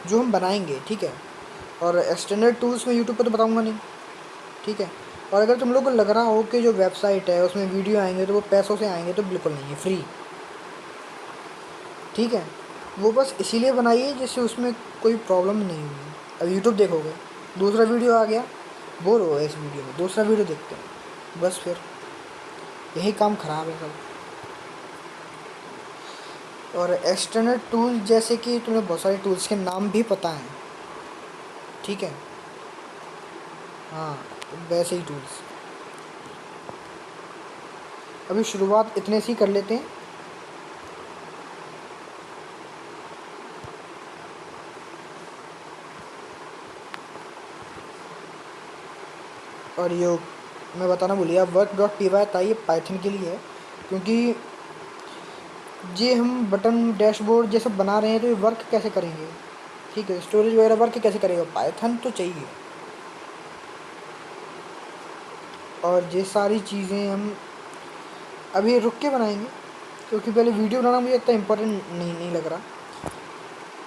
जो हम बनाएंगे, ठीक है। और एक्सटर्नल टूल्स में यूट्यूब पर तो बताऊंगा नहीं, ठीक है। और अगर तुम लोग को लग रहा हो कि जो वेबसाइट है उसमें वीडियो आएंगे तो वो पैसों से आएंगे, तो बिल्कुल नहीं है, फ्री, ठीक है। वो बस इसीलिए बनाई है जिससे उसमें कोई प्रॉब्लम नहीं हुई। अब यूट्यूब देखोगे, दूसरा वीडियो आ गया, बोर हो गए इस वीडियो में, दूसरा वीडियो देखते हैं, बस फिर यही काम ख़राब है सब। और एक्सटर्नल टूल जैसे कि तुम्हें बहुत सारे टूल्स के नाम भी पता हैं, ठीक है, हाँ, वैसे ही टूल्स। अभी शुरुआत इतने से ही कर लेते हैं। और ये मैं बताना भूलिया, work.py था, ये पाइथन के लिए है, क्योंकि ये हम बटन डैशबोर्ड ये सब बना रहे हैं तो ये वर्क कैसे करेंगे, ठीक है, स्टोरेज वगैरह वर्क कैसे करेगा, पाइथन तो चाहिए। और ये सारी चीज़ें हम अभी रुक के बनाएंगे, क्योंकि पहले वीडियो बनाना मुझे इतना इम्पोर्टेंट नहीं लग रहा।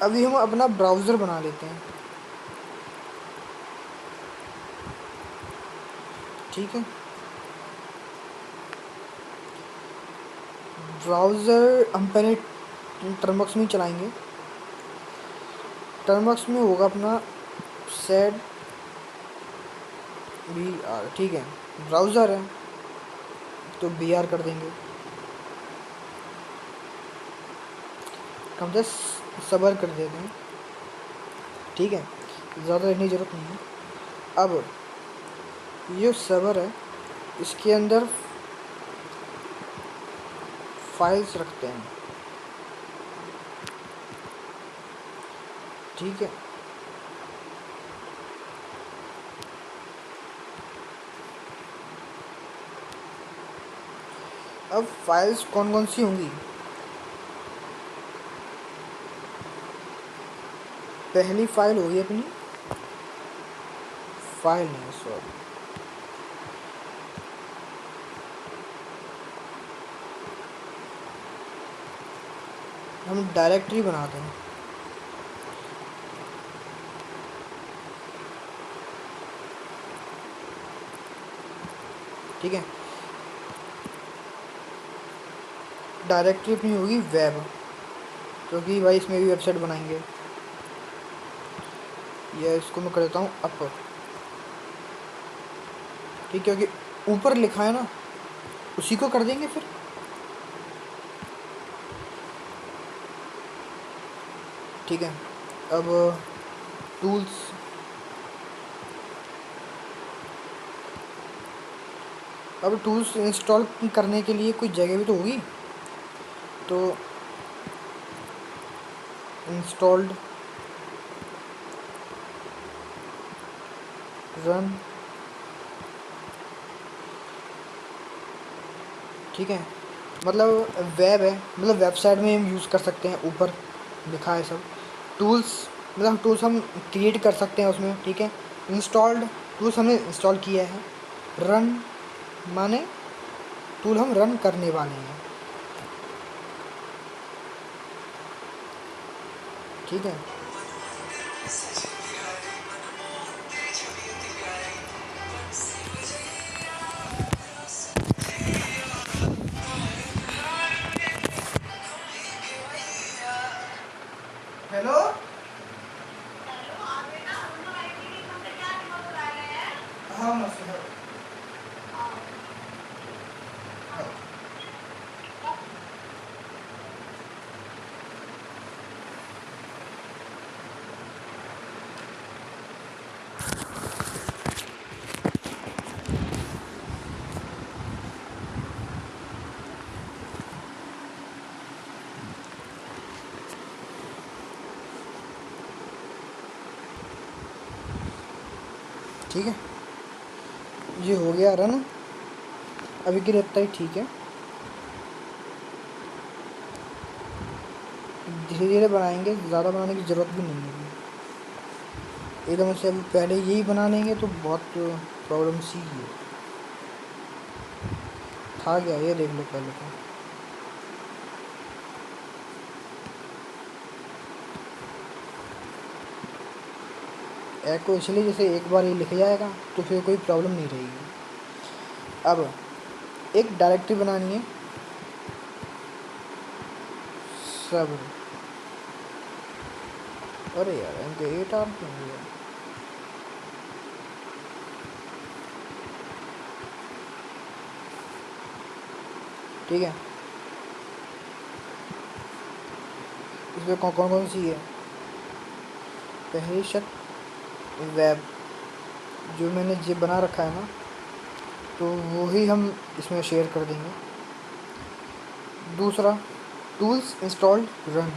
अभी हम अपना ब्राउज़र बना लेते हैं, ठीक है। ब्राउज़र हम पहले टर्मक्स में चलाएंगे, टर्मक्स में होगा अपना सेड BR, ठीक है। ब्राउज़र है तो BR कर देंगे, हम जस्ट सबर कर देते हैं। ठीक है, ज़्यादा लिखने की ज़रूरत नहीं है। अब ये सर्वर है, इसके अंदर फाइल्स रखते हैं। ठीक है, अब फाइल्स कौन कौन सी होंगी? पहली फाइल होगी अपनी, फाइल नहीं सॉरी, हम डायरेक्टरी बनाते हैं। ठीक है, डायरेक्टरी अपनी होगी वेब, क्योंकि भाई इसमें भी वेबसाइट बनाएंगे। ये इसको मैं कर देता हूँ अपर। ठीक है, क्योंकि ऊपर लिखा है ना, उसी को कर देंगे फिर। ठीक है, अब टूल्स, अब टूल्स इंस्टॉल करने के लिए कोई जगह भी तो होगी, तो इंस्टॉल्ड रन। ठीक है, मतलब वेब है, मतलब वेबसाइट में हम यूज़ कर सकते हैं, ऊपर लिखा है सब। टूल्स मतलब टूल्स हम क्रिएट कर सकते हैं उसमें। ठीक है, इंस्टॉल्ड टूल्स हमने इंस्टॉल किया है। रन माने टूल हम रन करने वाले हैं। ठीक है, हेलो, हाँ मस्त है। ठीक है, ये हो गया रन, अभी के लिए इतना ही ठीक है। धीरे धीरे बनाएंगे, ज़्यादा बनाने की ज़रूरत भी नहीं है। एकदम से अभी पहले यही बना लेंगे तो बहुत प्रॉब्लम सी है। था क्या, ये देख लो पहले तो। एको इसलिए जैसे एक बार ये लिख जाएगा तो फिर कोई प्रॉब्लम नहीं रहेगी। अब एक डायरेक्टरी बनानी है, सब। अरे यार इनके 8 आर क्यों हो गया? ठीक है, इसमें कौन कौन कौन सी है? पहली शर्त वेब, जो मैंने जिप बना रखा है ना, तो वो ही हम इसमें शेयर कर देंगे। दूसरा टूल्स इंस्टॉल्ड रन,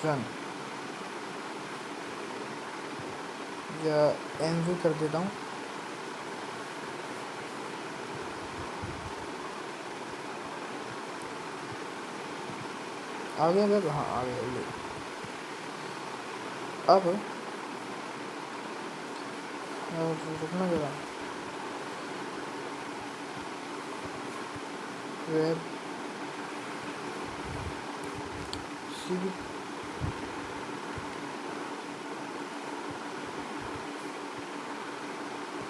रन या एम भी कर देता हूँ। आ गया वेब, हाँ आ गया ये। अब रुकना जरा, वेब सी,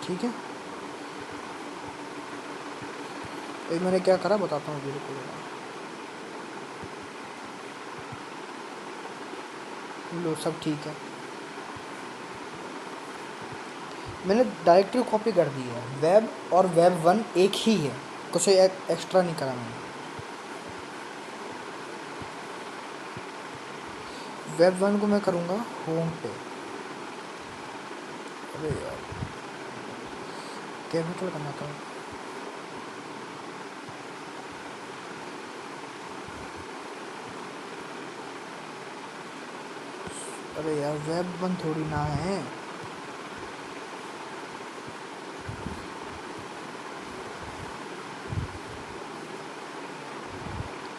ठीक है। ये मैंने क्या करा बताता हूँ बिल्कुल। लो सब ठीक है, मैंने डायरेक्टरी कॉपी कर दी है। वेब और वेब वन एक ही है, कुछ एक्स्ट्रा नहीं करा मैंने। वेब 1 को मैं करूँगा होम पे। अरे यार कैपिटल करना था। अरे यार वेब 1 थोड़ी ना है।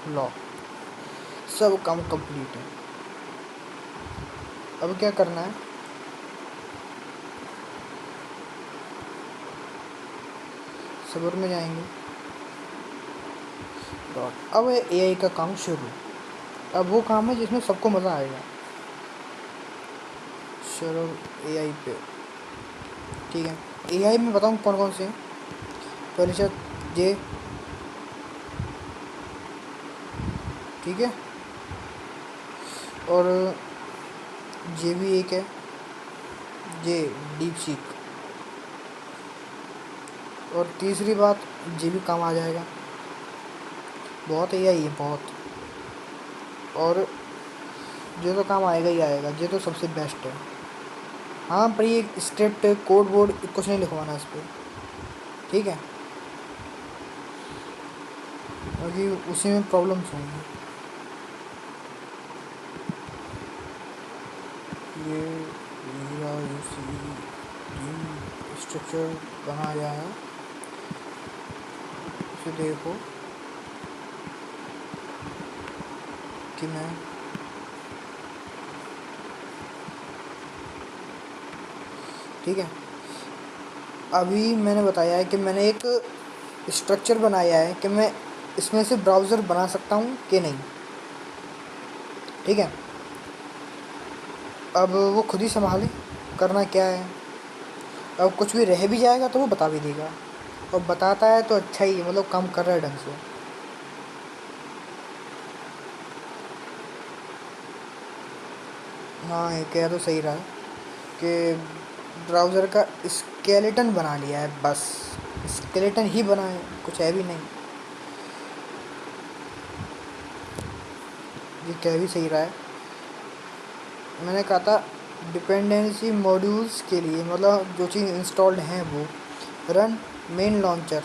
लॉ, सब काम कंप्लीट है। अब क्या करना है, सबर में जाएंगे। डॉट, अब है एआई का काम शुरू। अब वो काम है जिसमें सबको मज़ा आएगा। चलो एआई पे, ठीक है। एआई में बताऊँ कौन कौन से हैं। पहले से जे, ठीक है, और जे भी एक है, जे डीप सीक। और तीसरी बात, जे भी काम आ जाएगा। बहुत एआई है बहुत। और जो तो काम आएगा ही आएगा, ये तो सबसे बेस्ट है। हाँ पर ये स्क्रिप्ट कोड वोड कुछ नहीं लिखवाना इस पर, ठीक है, क्योंकि उसी में प्रॉब्लम्स होंगी। ये मेरा स्ट्रक्चर बनाया है, इसे देखो कि मैं, ठीक है। अभी मैंने बताया है कि मैंने एक स्ट्रक्चर बनाया है कि मैं इसमें से ब्राउज़र बना सकता हूँ कि नहीं, ठीक है। अब वो खुद ही संभाले करना क्या है। अब कुछ भी रह भी जाएगा तो वो बता भी देगा, और बताता है तो अच्छा ही है, मतलब काम कर रहा है ढंग से। हाँ ये कह तो सही रहा है कि ब्राउज़र का स्केलेटन बना लिया है, बस स्केलेटन ही बना है, कुछ है भी नहीं। ये कह भी सही रहा है। मैंने कहा था डिपेंडेंसी मॉड्यूल्स के लिए, मतलब जो चीज़ इंस्टॉल्ड हैं वो रन मेन लॉन्चर।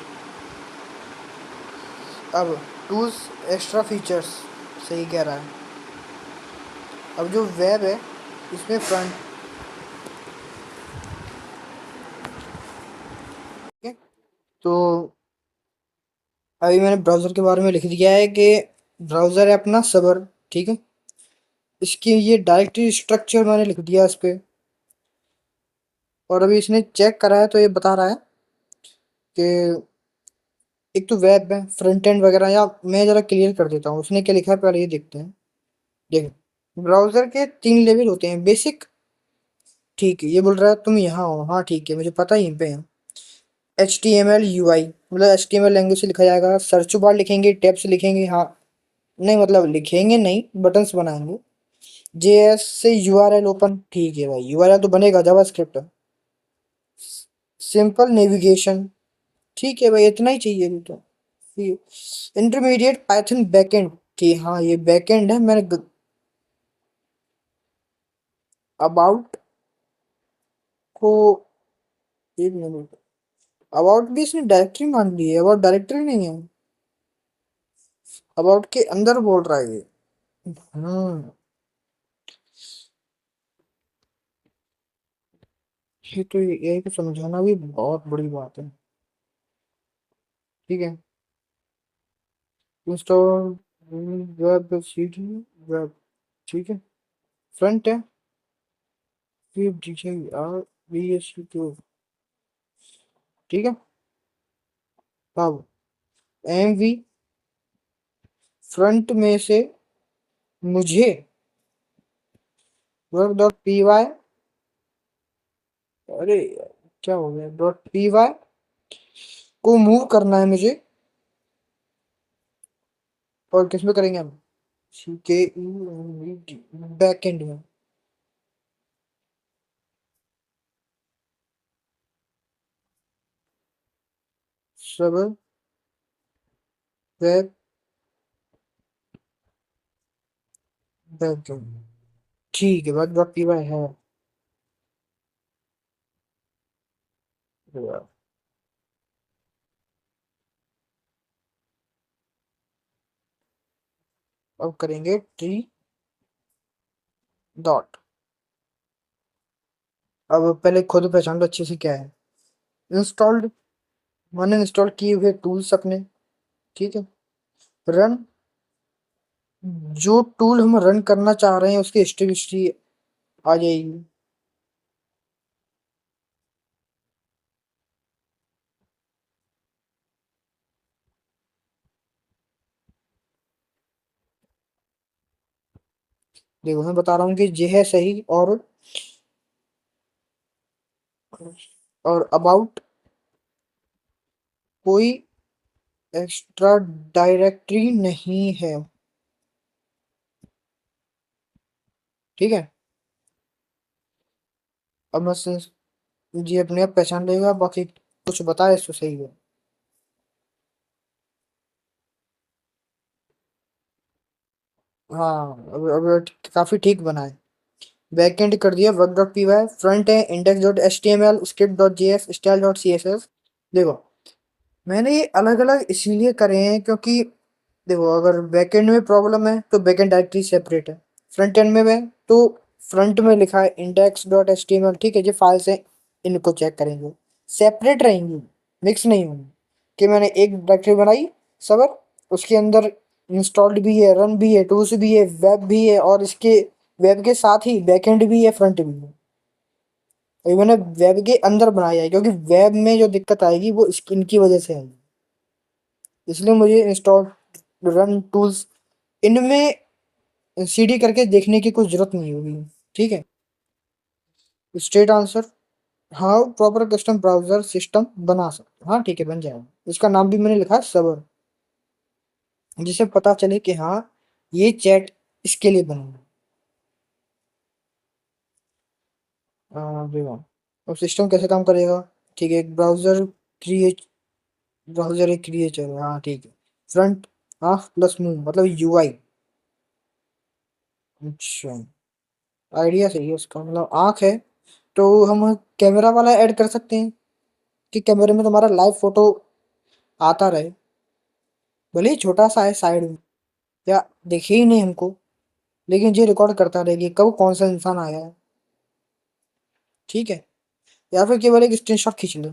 अब टूल्स एक्स्ट्रा फीचर्स, सही कह रहा है। अब जो वेब है इसमें फ्रंट, ठीक है। तो अभी मैंने ब्राउज़र के बारे में लिख दिया है कि ब्राउज़र है अपना सर्वर, ठीक है। इसकी ये डायरेक्टरी स्ट्रक्चर मैंने लिख दिया इस पे। और अभी इसने चेक करा है तो ये बता रहा है कि एक तो वेब है फ्रंट एंड वगैरह, या मैं ज़रा क्लियर कर देता हूँ उसने क्या लिखा है, पहले ये देखते हैं। देखो ब्राउज़र के 3 लेवल होते हैं, बेसिक, ठीक है। ये बोल रहा है तुम यहाँ हो, हाँ ठीक है मुझे पता ही पे है। H T M L U I, मतलब H T M L language से लिखा जाएगा। सर्च बार लिखेंगे, टैब्स लिखेंगे, हाँ नहीं मतलब लिखेंगे नहीं, बटन्स बनाएंगे। जे एस से यू आर एल ओपन, ठीक है भाई यू आर एल तो बनेगा, जावास्क्रिप्ट। सिंपल नेविगेशन, ठीक है भाई इतना ही चाहिए अभी तो। इंटरमीडिएट पाइथन बैकएंड, कि हाँ ये बैकएंड है। मैंने अबाउट को, एक मिनट, अबाउट भी इसने डायरेक्टरी मान ली है, अबाउट डायरेक्टरी नहीं है, अबाउट के अंदर बोल रहा है ये। हम्म, ये तो ये को समझाना भी बहुत बड़ी बात है, ठीक है। इंस्टॉल वेब सीडी, वेब, ठीक है। फ्रंट है, फिर D J R B S two, ठीक है। अब एम वी फ्रंट में से मुझे वर्क डॉट पी वाई, अरे यार, क्या हो गया, डॉट पी वाई को मूव करना है मुझे। और किस में करेंगे हम, के बैक एंड में। सब वेब वेब ठीक है, वेब डॉट पी वाई है। अब करेंगे ट्री डॉट। अब पहले खुद पहचान लो अच्छे से क्या है। इंस्टॉल्ड मैंने इंस्टॉल किए हुए टूल्स अपने। ठीक है। रन, जो टूल हम रन करना चाह रहे हैं उसकी हिस्ट्री हिस्ट्री आ जाएगी। देखो मैं बता रहा हूँ कि ये है सही। और अबाउट कोई एक्स्ट्रा डायरेक्टरी नहीं है। ठीक है। अब मैं जी अपने आप पहचान लेगा, बाकी कुछ बताए इसको सही है। हाँ अब काफी ठीक बना है। बैकएंड कर दिया work dot P Y, front है index dot H T M L, script dot J S, style dot C S S. देखो मैंने ये अलग अलग इसीलिए करे हैं क्योंकि देखो अगर बैकएंड में प्रॉब्लम है तो बैकएंड डायरेक्टरी सेपरेट है। फ्रंट एंड में है तो फ्रंट में लिखा है index dot H T M L. ठीक है, ये फाइल्स हैं, इनको चेक करेंगे। सेपरेट रहेंगी, मिक्स नहीं होंगी। कि मैंने एक डायरेक्टरी बनाई सबर, उसके अंदर इंस्टॉल्ड भी है, रन भी है, टूल्स भी है, वेब भी है, और इसके वेब के साथ ही बैकएंड भी है, फ्रंट भी है। अभी मैंने वेब के अंदर बनाया है क्योंकि वेब में जो दिक्कत आएगी वो स्किन की वजह से आएगी। इसलिए मुझे इंस्टॉल, रन, टूल्स, इनमें सीडी करके देखने की कोई जरूरत नहीं होगी। ठीक है। Straight answer, how proper custom browser system बना सकते हो। हाँ ठीक है, बन जाएगा। इसका नाम भी मैंने लिखा है सबर, जिससे पता चले कि हाँ ये चैट इसके लिए बना है। देखो अब सिस्टम कैसे काम करेगा। ठीक है, एक क्रिएट ब्राउजर एक क्रिएचर है। हाँ ठीक है। फ्रंट हाफ प्लस मूव मतलब यूआई। अच्छा, आइडिया सही है उसका, मतलब आंख है तो हम कैमरा वाला ऐड कर सकते हैं कि कैमरे में तुम्हारा लाइव फोटो आता रहे, भले ही छोटा सा है साइड में, या दिखे ही नहीं हमको, लेकिन ये रिकॉर्ड करता रहेगी कब कौन सा इंसान आया है। ठीक है। या फिर केवल एक स्क्रीनशॉट खींच लो।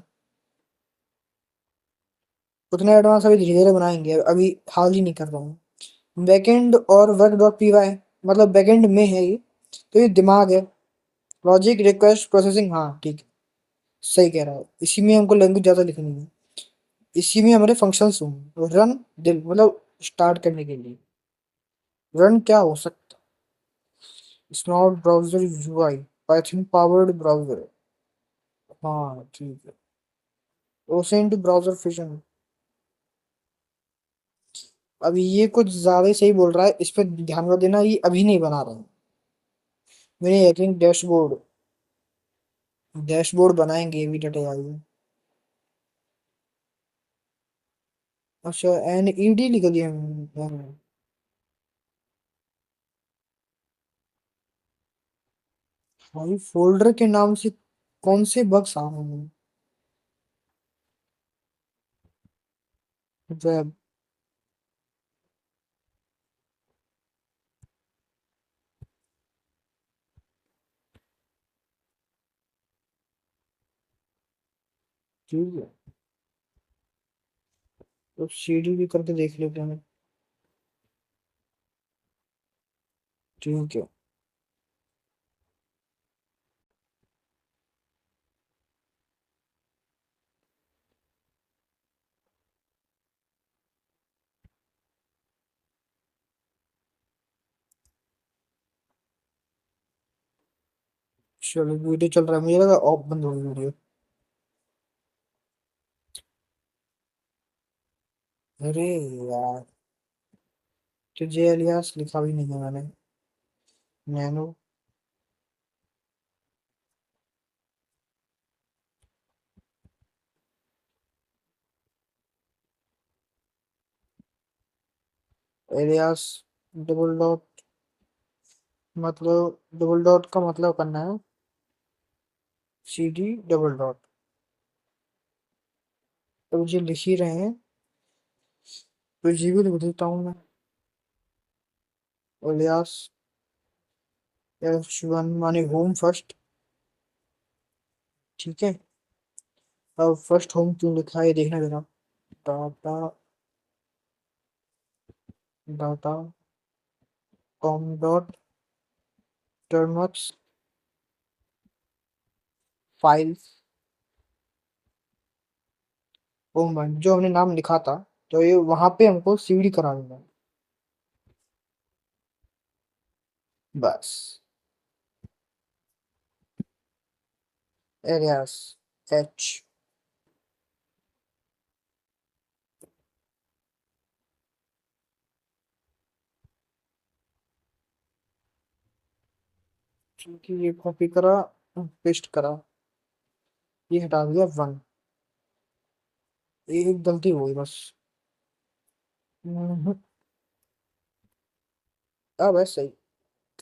उतना एडवांस अभी धीरे धीरे बनाएंगे, अभी हाल ही नहीं कर रहा हूँ। बैकएंड और वर्क डॉट पी वाई, मतलब बैकएंड में है ये, तो ये दिमाग है। लॉजिक रिक्वेस्ट प्रोसेसिंग, हाँ ठीक है, सही कह रहा है। इसी में हमको लैंग्वेज ज्यादा लिखनी है, इसी में हमारे फंक्शंस होंगे। रन दिल मतलब स्टार्ट करने के लिए। रन क्या हो सकता, snout browser UI, Python powered browser. हाँ ठीक है। OSINT browser fission. अभी ये कुछ ज्यादा ही सही बोल रहा है, इस पर ध्यान मत देना, ये अभी नहीं बना रहा हूँ। मैंने आई थिंक डैशबोर्ड, डैशबोर्ड बनाएंगे अभी डेटा आएगी। अच्छा एन ई डी लिख दिया मैंने। भाई फोल्डर के नाम से कौन से बग्स आ रहे हैं। वेब, ठीक है, तो सीडी भी करके देख लेते हैं। ठीक है। चलो वीडियो चल रहा है, मुझे लगा ऑफ बंद हो गई वीडियो। अरे यार, तो जे एलियास लिखा भी नहीं है मैंने। नैनो, एलियास डबल डॉट, मतलब डबल डॉट का मतलब करना है सी डी डबल डॉट। तो मुझे लिख ही रहे हैं, तो जी भी लिख देता हूँ मैं। एलियास H1 माने होम फर्स्ट। ठीक है, अब फर्स्ट होम क्यों लिखा है ये देखना जरा। Data, data com dot terms file home one, जो हमने नाम लिखा था, तो ये वहां पे हमको सीडी करा देना है। बस। एलियास एच, क्योंकि ये कॉपी करा, पेस्ट करा, ये हटा दिया वन। एक गलती हो गई बस। हम्म, अब है सही।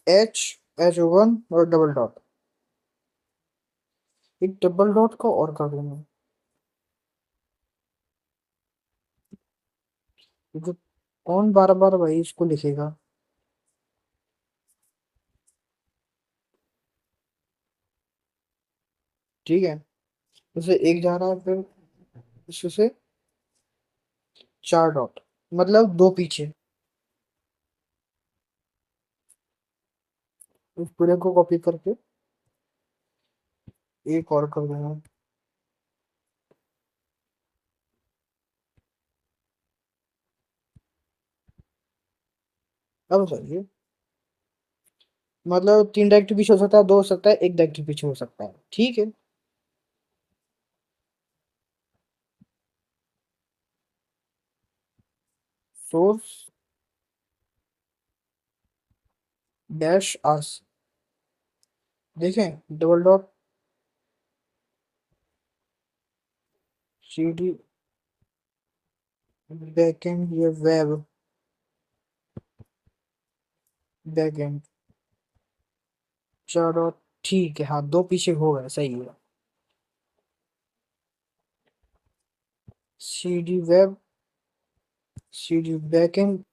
एच, H1 और डबल डॉट, एक डबल डॉट का और कर दूंगा, क्योंकि कौन बार बार वही इसको लिखेगा। ठीक है, जैसे एक जा रहा है, फिर इससे चार डॉट, मतलब दो पीछे। इस पूरे को कॉपी करके एक और कर दूंगा। अब सही, मतलब तीन डायरेक्ट पीछे हो सकता है, दो हो सकता है, एक डायरेक्ट पीछे हो सकता है। ठीक है। सोर्स डैश आस, देखें double dot C D backend, ये वेब बैकएंड, चलो ठीक है, हाँ दो पीछे हो गए, सही है। C D web, C D backend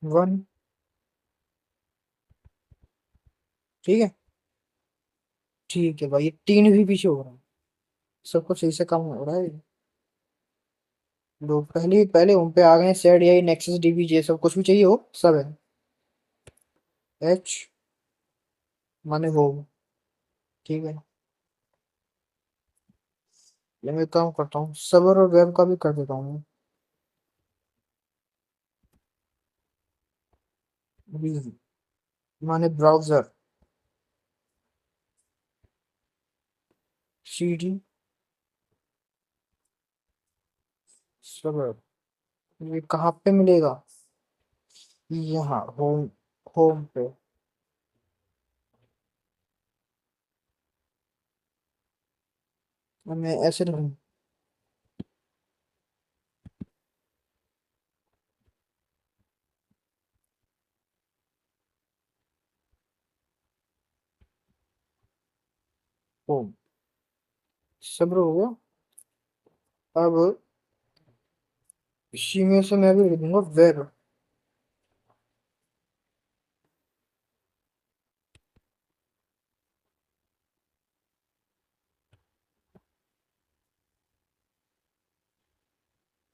one. ठीक है, ठीक है भाई, ये तीन भी पीछे हो रहा है, सब कुछ सही से काम हो रहा है। लोग पहले पहले उन पे आ गए, सेड आई नेक्सस डीबी ये सब कुछ भी चाहिए हो सब है। एच माने वो, ठीक है। ये मैं काम करता हूँ, सर्वर और वेब का भी कर देता हूँ। बी माने ब्राउजर, सी डी सर्वर, ये कहाँ पे मिलेगा, यहाँ होम, होम पे। मैं ऐसे नहीं, होम सर्वर हो गया। अब इसी में से मैं भी लिख दूंगा वेब।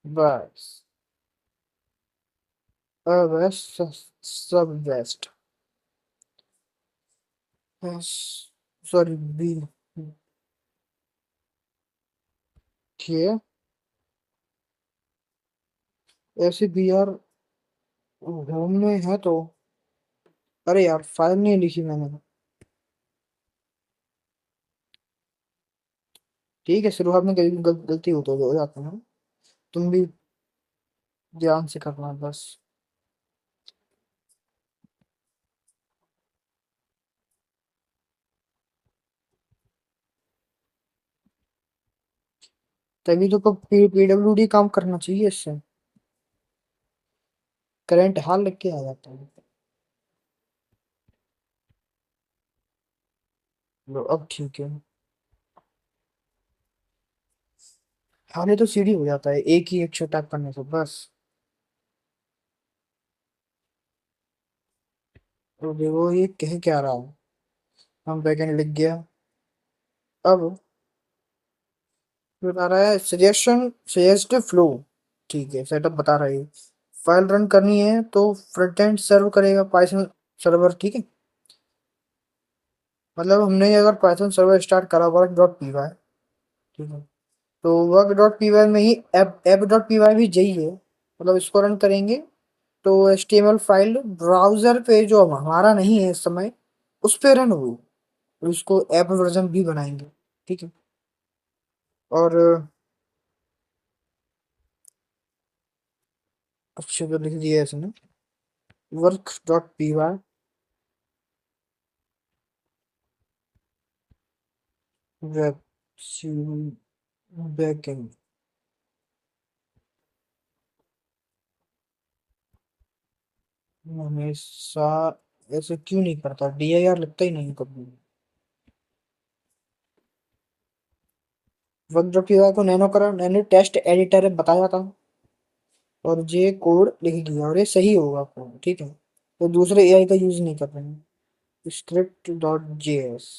बस। अब है सब वेस्ट, सॉरी बी, ठीक है। ऐसे भी यार, होम में है तो, अरे यार फाइल नहीं लिखी मैंने। ठीक है, शुरुआत में कभी गलती हो जाता है, तुम भी ध्यान से करना बस। तभी तो पीडब्ल्यूडी काम करना चाहिए इससे। करंट हाल लिख के आ जाता है। लो अब ठीक है। हाल ये तो सीढ़ी हो जाता है एक ही अक्षर टाइप करने से बस। तो देखो ये कह क्या रहा है। हम बैकएंड लिख गया। अब बता रहा है सजेशन सजेस्ट फ्लो। ठीक है सेटअप बता रहा है। फाइल रन करनी है तो फ्रंट एंड सर्व करेगा पाइथन सर्वर। ठीक है। मतलब हमने अगर पाइथन सर्वर स्टार्ट करा वर्क डॉट पी वाई। ठीक है। तो वर्क डॉट पी वाई में ही app app dot P Y भी यही है। मतलब इसको रन करेंगे तो HTML फाइल ब्राउजर पे जो हमारा नहीं है इस समय उस पे रन होगी। और उसको ऐप वर्जन भी बनाएंगे। ठीक है। और अच्छे तो लिख दिया है इसने। Work dot P Y web backend. हमेशा ऐसे क्यों नहीं करता DIR लगता ही नहीं कभी। वर्क डॉट पी वाई को नैनो करा नैनो टेस्ट एडिटर में बताया था। और ये कोड लिख दिया और ये सही होगा कोड। ठीक है। तो दूसरे AI का यूज नहीं कर रहे हैं। स्क्रिप्ट डॉट JS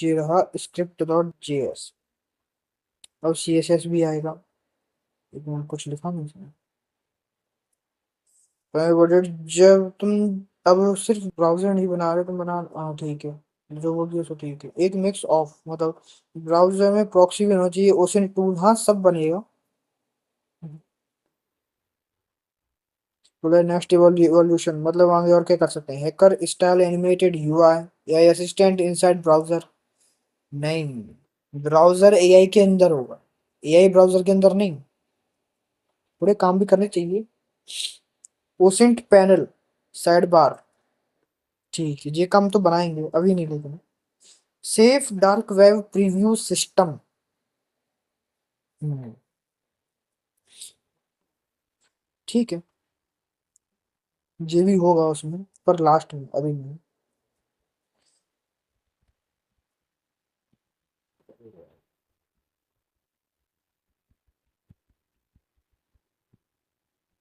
ये रहा स्क्रिप्ट डॉट JS। अब CSS भी आएगा। एक मिनट कुछ लिखा नहीं इसमें। बजट जब तुम अब सिर्फ ब्राउजर नहीं बना रहे तुम बना हाँ ठीक है। जो वो किया सो ठीक है एक मिक्स ऑफ मतलब ब्राउजर में प्रॉक्सी भी होना चाहिए ओशन टूल हाँ सब बनेगा। बोले नेक्स्ट इवोल्यूशन मतलब आगे और क्या कर सकते हैं hacker style animated UI assistant inside browser. नहीं ब्राउजर AI के अंदर होगा। AI ब्राउजर के अंदर नहीं। थोड़े काम भी करने चाहिए। OSINT panel side bar. ठीक है ये काम तो बनाएंगे अभी नहीं लेकिन। Safe dark web preview system. ठीक है ये भी होगा उसमें पर लास्ट में अभी नहीं।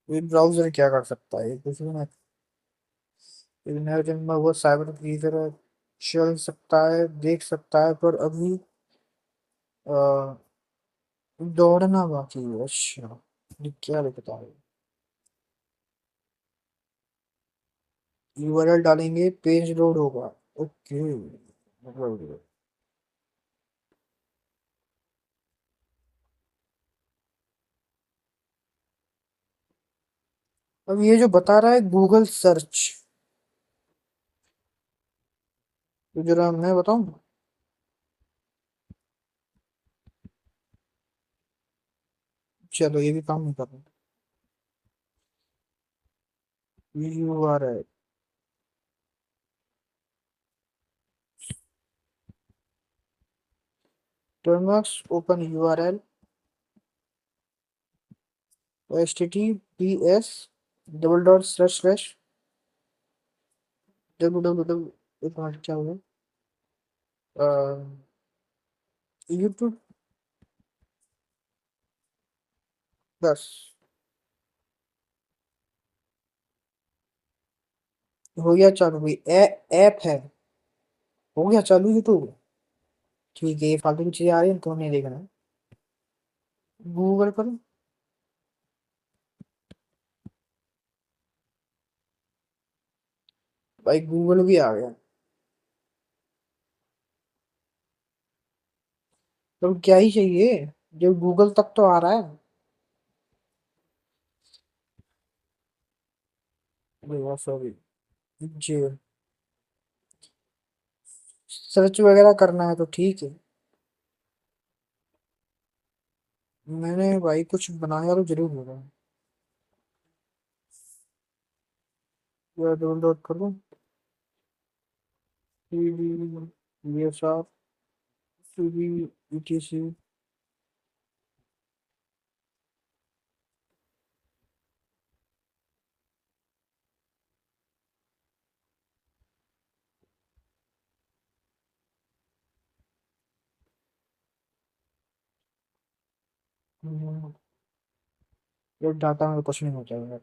ये ब्राउजर क्या कर सकता है कुछ भी ना। इनहेरिटेंस में वो साइबर की तरह चल सकता है देख सकता है पर अभी अ, दौड़ना बाकी है। अच्छा ये क्या लिखता है। URL डालेंगे पेज लोड होगा। ओके। अब ये जो बता रहा है गूगल सर्च तो जरा मैं बताऊं। चलो ये भी काम नहीं कर रहा। URL Termux open URL HTTPS double dot slash slash www एक मिनट क्या हुआ यूट्यूब बस हो गया चालू हुई ऐप है। हो गया चालू यूट्यूब। ठीक है ये फालतू की चीजें आ रही हैं तो नहीं देखना। गूगल पर भाई गूगल भी आ गया। तो क्या ही चाहिए जो गूगल तक तो आ रहा है। सॉरी जी सर्च वगैरह करना है तो ठीक है। मैंने भाई कुछ बनाया तो जरूर होगा। या डबल डॉट कर दूं, C D, S R, C D, etc. ये डाटा में कुछ नहीं होता है।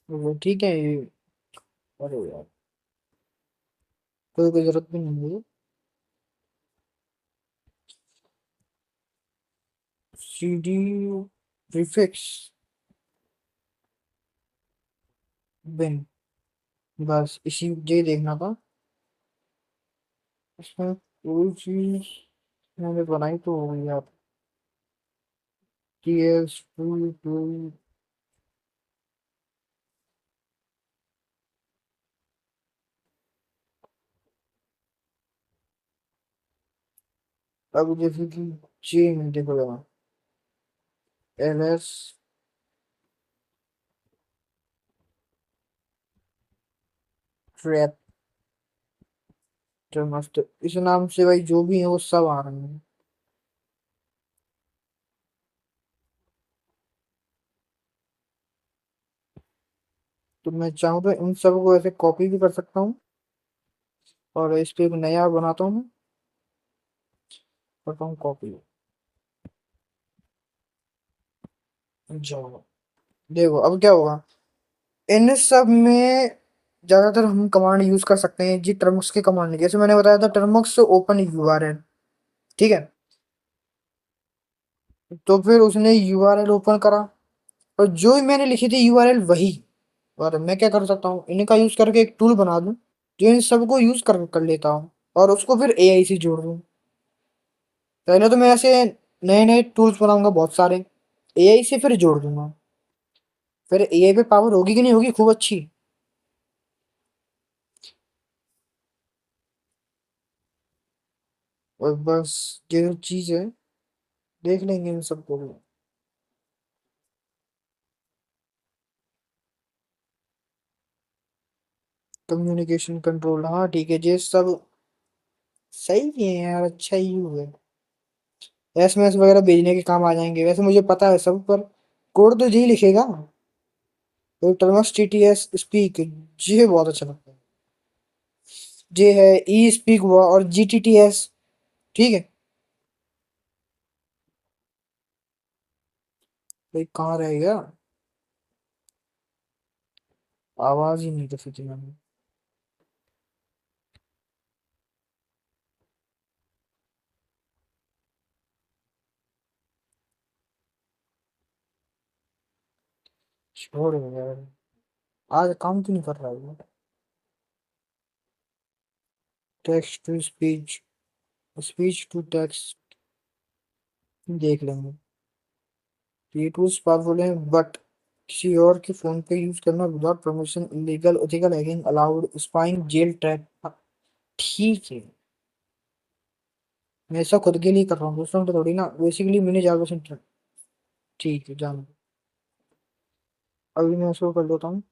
वो ठीक है ये। अरे यार, कोई कोई जरूरत भी नहीं है। सी डी प्रीफिक्स बिन, बस इसी ये देखना था। इसमें कोई चीज मैंने बनाई तो हो गई यार। T S two two. अब जैसे कि चेन देखो जरा, एल एस ट्रैप, मस्त, इस नाम से भाई जो भी है वो सब आ रहे हैं। तो मैं चाहूँ तो इन सब को ऐसे कॉपी भी कर सकता हूँ, और इस पे एक नया बनाता हूँ मैं, करता हूँ कॉपी। जाओ, देखो अब क्या होगा। इन सब में ज्यादातर हम कमांड यूज कर सकते हैं जी, टर्म्स के कमांड, जैसे मैंने बताया था टर्म्स ओपन यूआरएल। ठीक है, तो फिर उसने यूआरएल ओपन करा, और जो ही मैंने लिखी थी यूआरएल वही। और मैं क्या कर सकता हूँ, इनका यूज करके एक टूल बना दूं जो इन सबको यूज कर लेता हूँ, और उसको फिर एआई से जोड़ दूं। पहले तो मैं ऐसे नए नए टूल्स बनाऊंगा बहुत सारे, एआई से फिर जोड़ दूंगा। फिर एआई पे पावर होगी कि नहीं होगी खूब अच्छी। और बस ये जो चीज है, देख लेंगे इन सबको भी। कम्युनिकेशन कंट्रोल, हाँ ठीक है, ये सब सही है यार, अच्छा ही है। एसएमएस वगैरह भेजने के काम आ जाएंगे, वैसे मुझे पता है सब, पर कोड तो यही लिखेगा। तो टर्मस टीटीएस स्पीक, ये बहुत अच्छा लगता है। ये है ई स्पीक हुआ, और जीटीटीएस। ठीक है, भाई कहाँ रह गया, आवाज ही नहीं तो फिर मैंने। छोड़ यार, आज काम क्यों नहीं कर रहा है। Text to speech, speech to text, देख लेंगे। ये टूल्स पावरफुल हैं, बट किसी और के फोन पे यूज करना without permission illegal, ethical hacking allowed, spying jail trap. ठीक है, मैं ऐसा खुद के लिए कर रहा हूँ, दूसरों को थोड़ी ना, बेसिकली मैंने जागो सेंटर। ठीक है जान, अभी मैं उसको कर देता हूँ।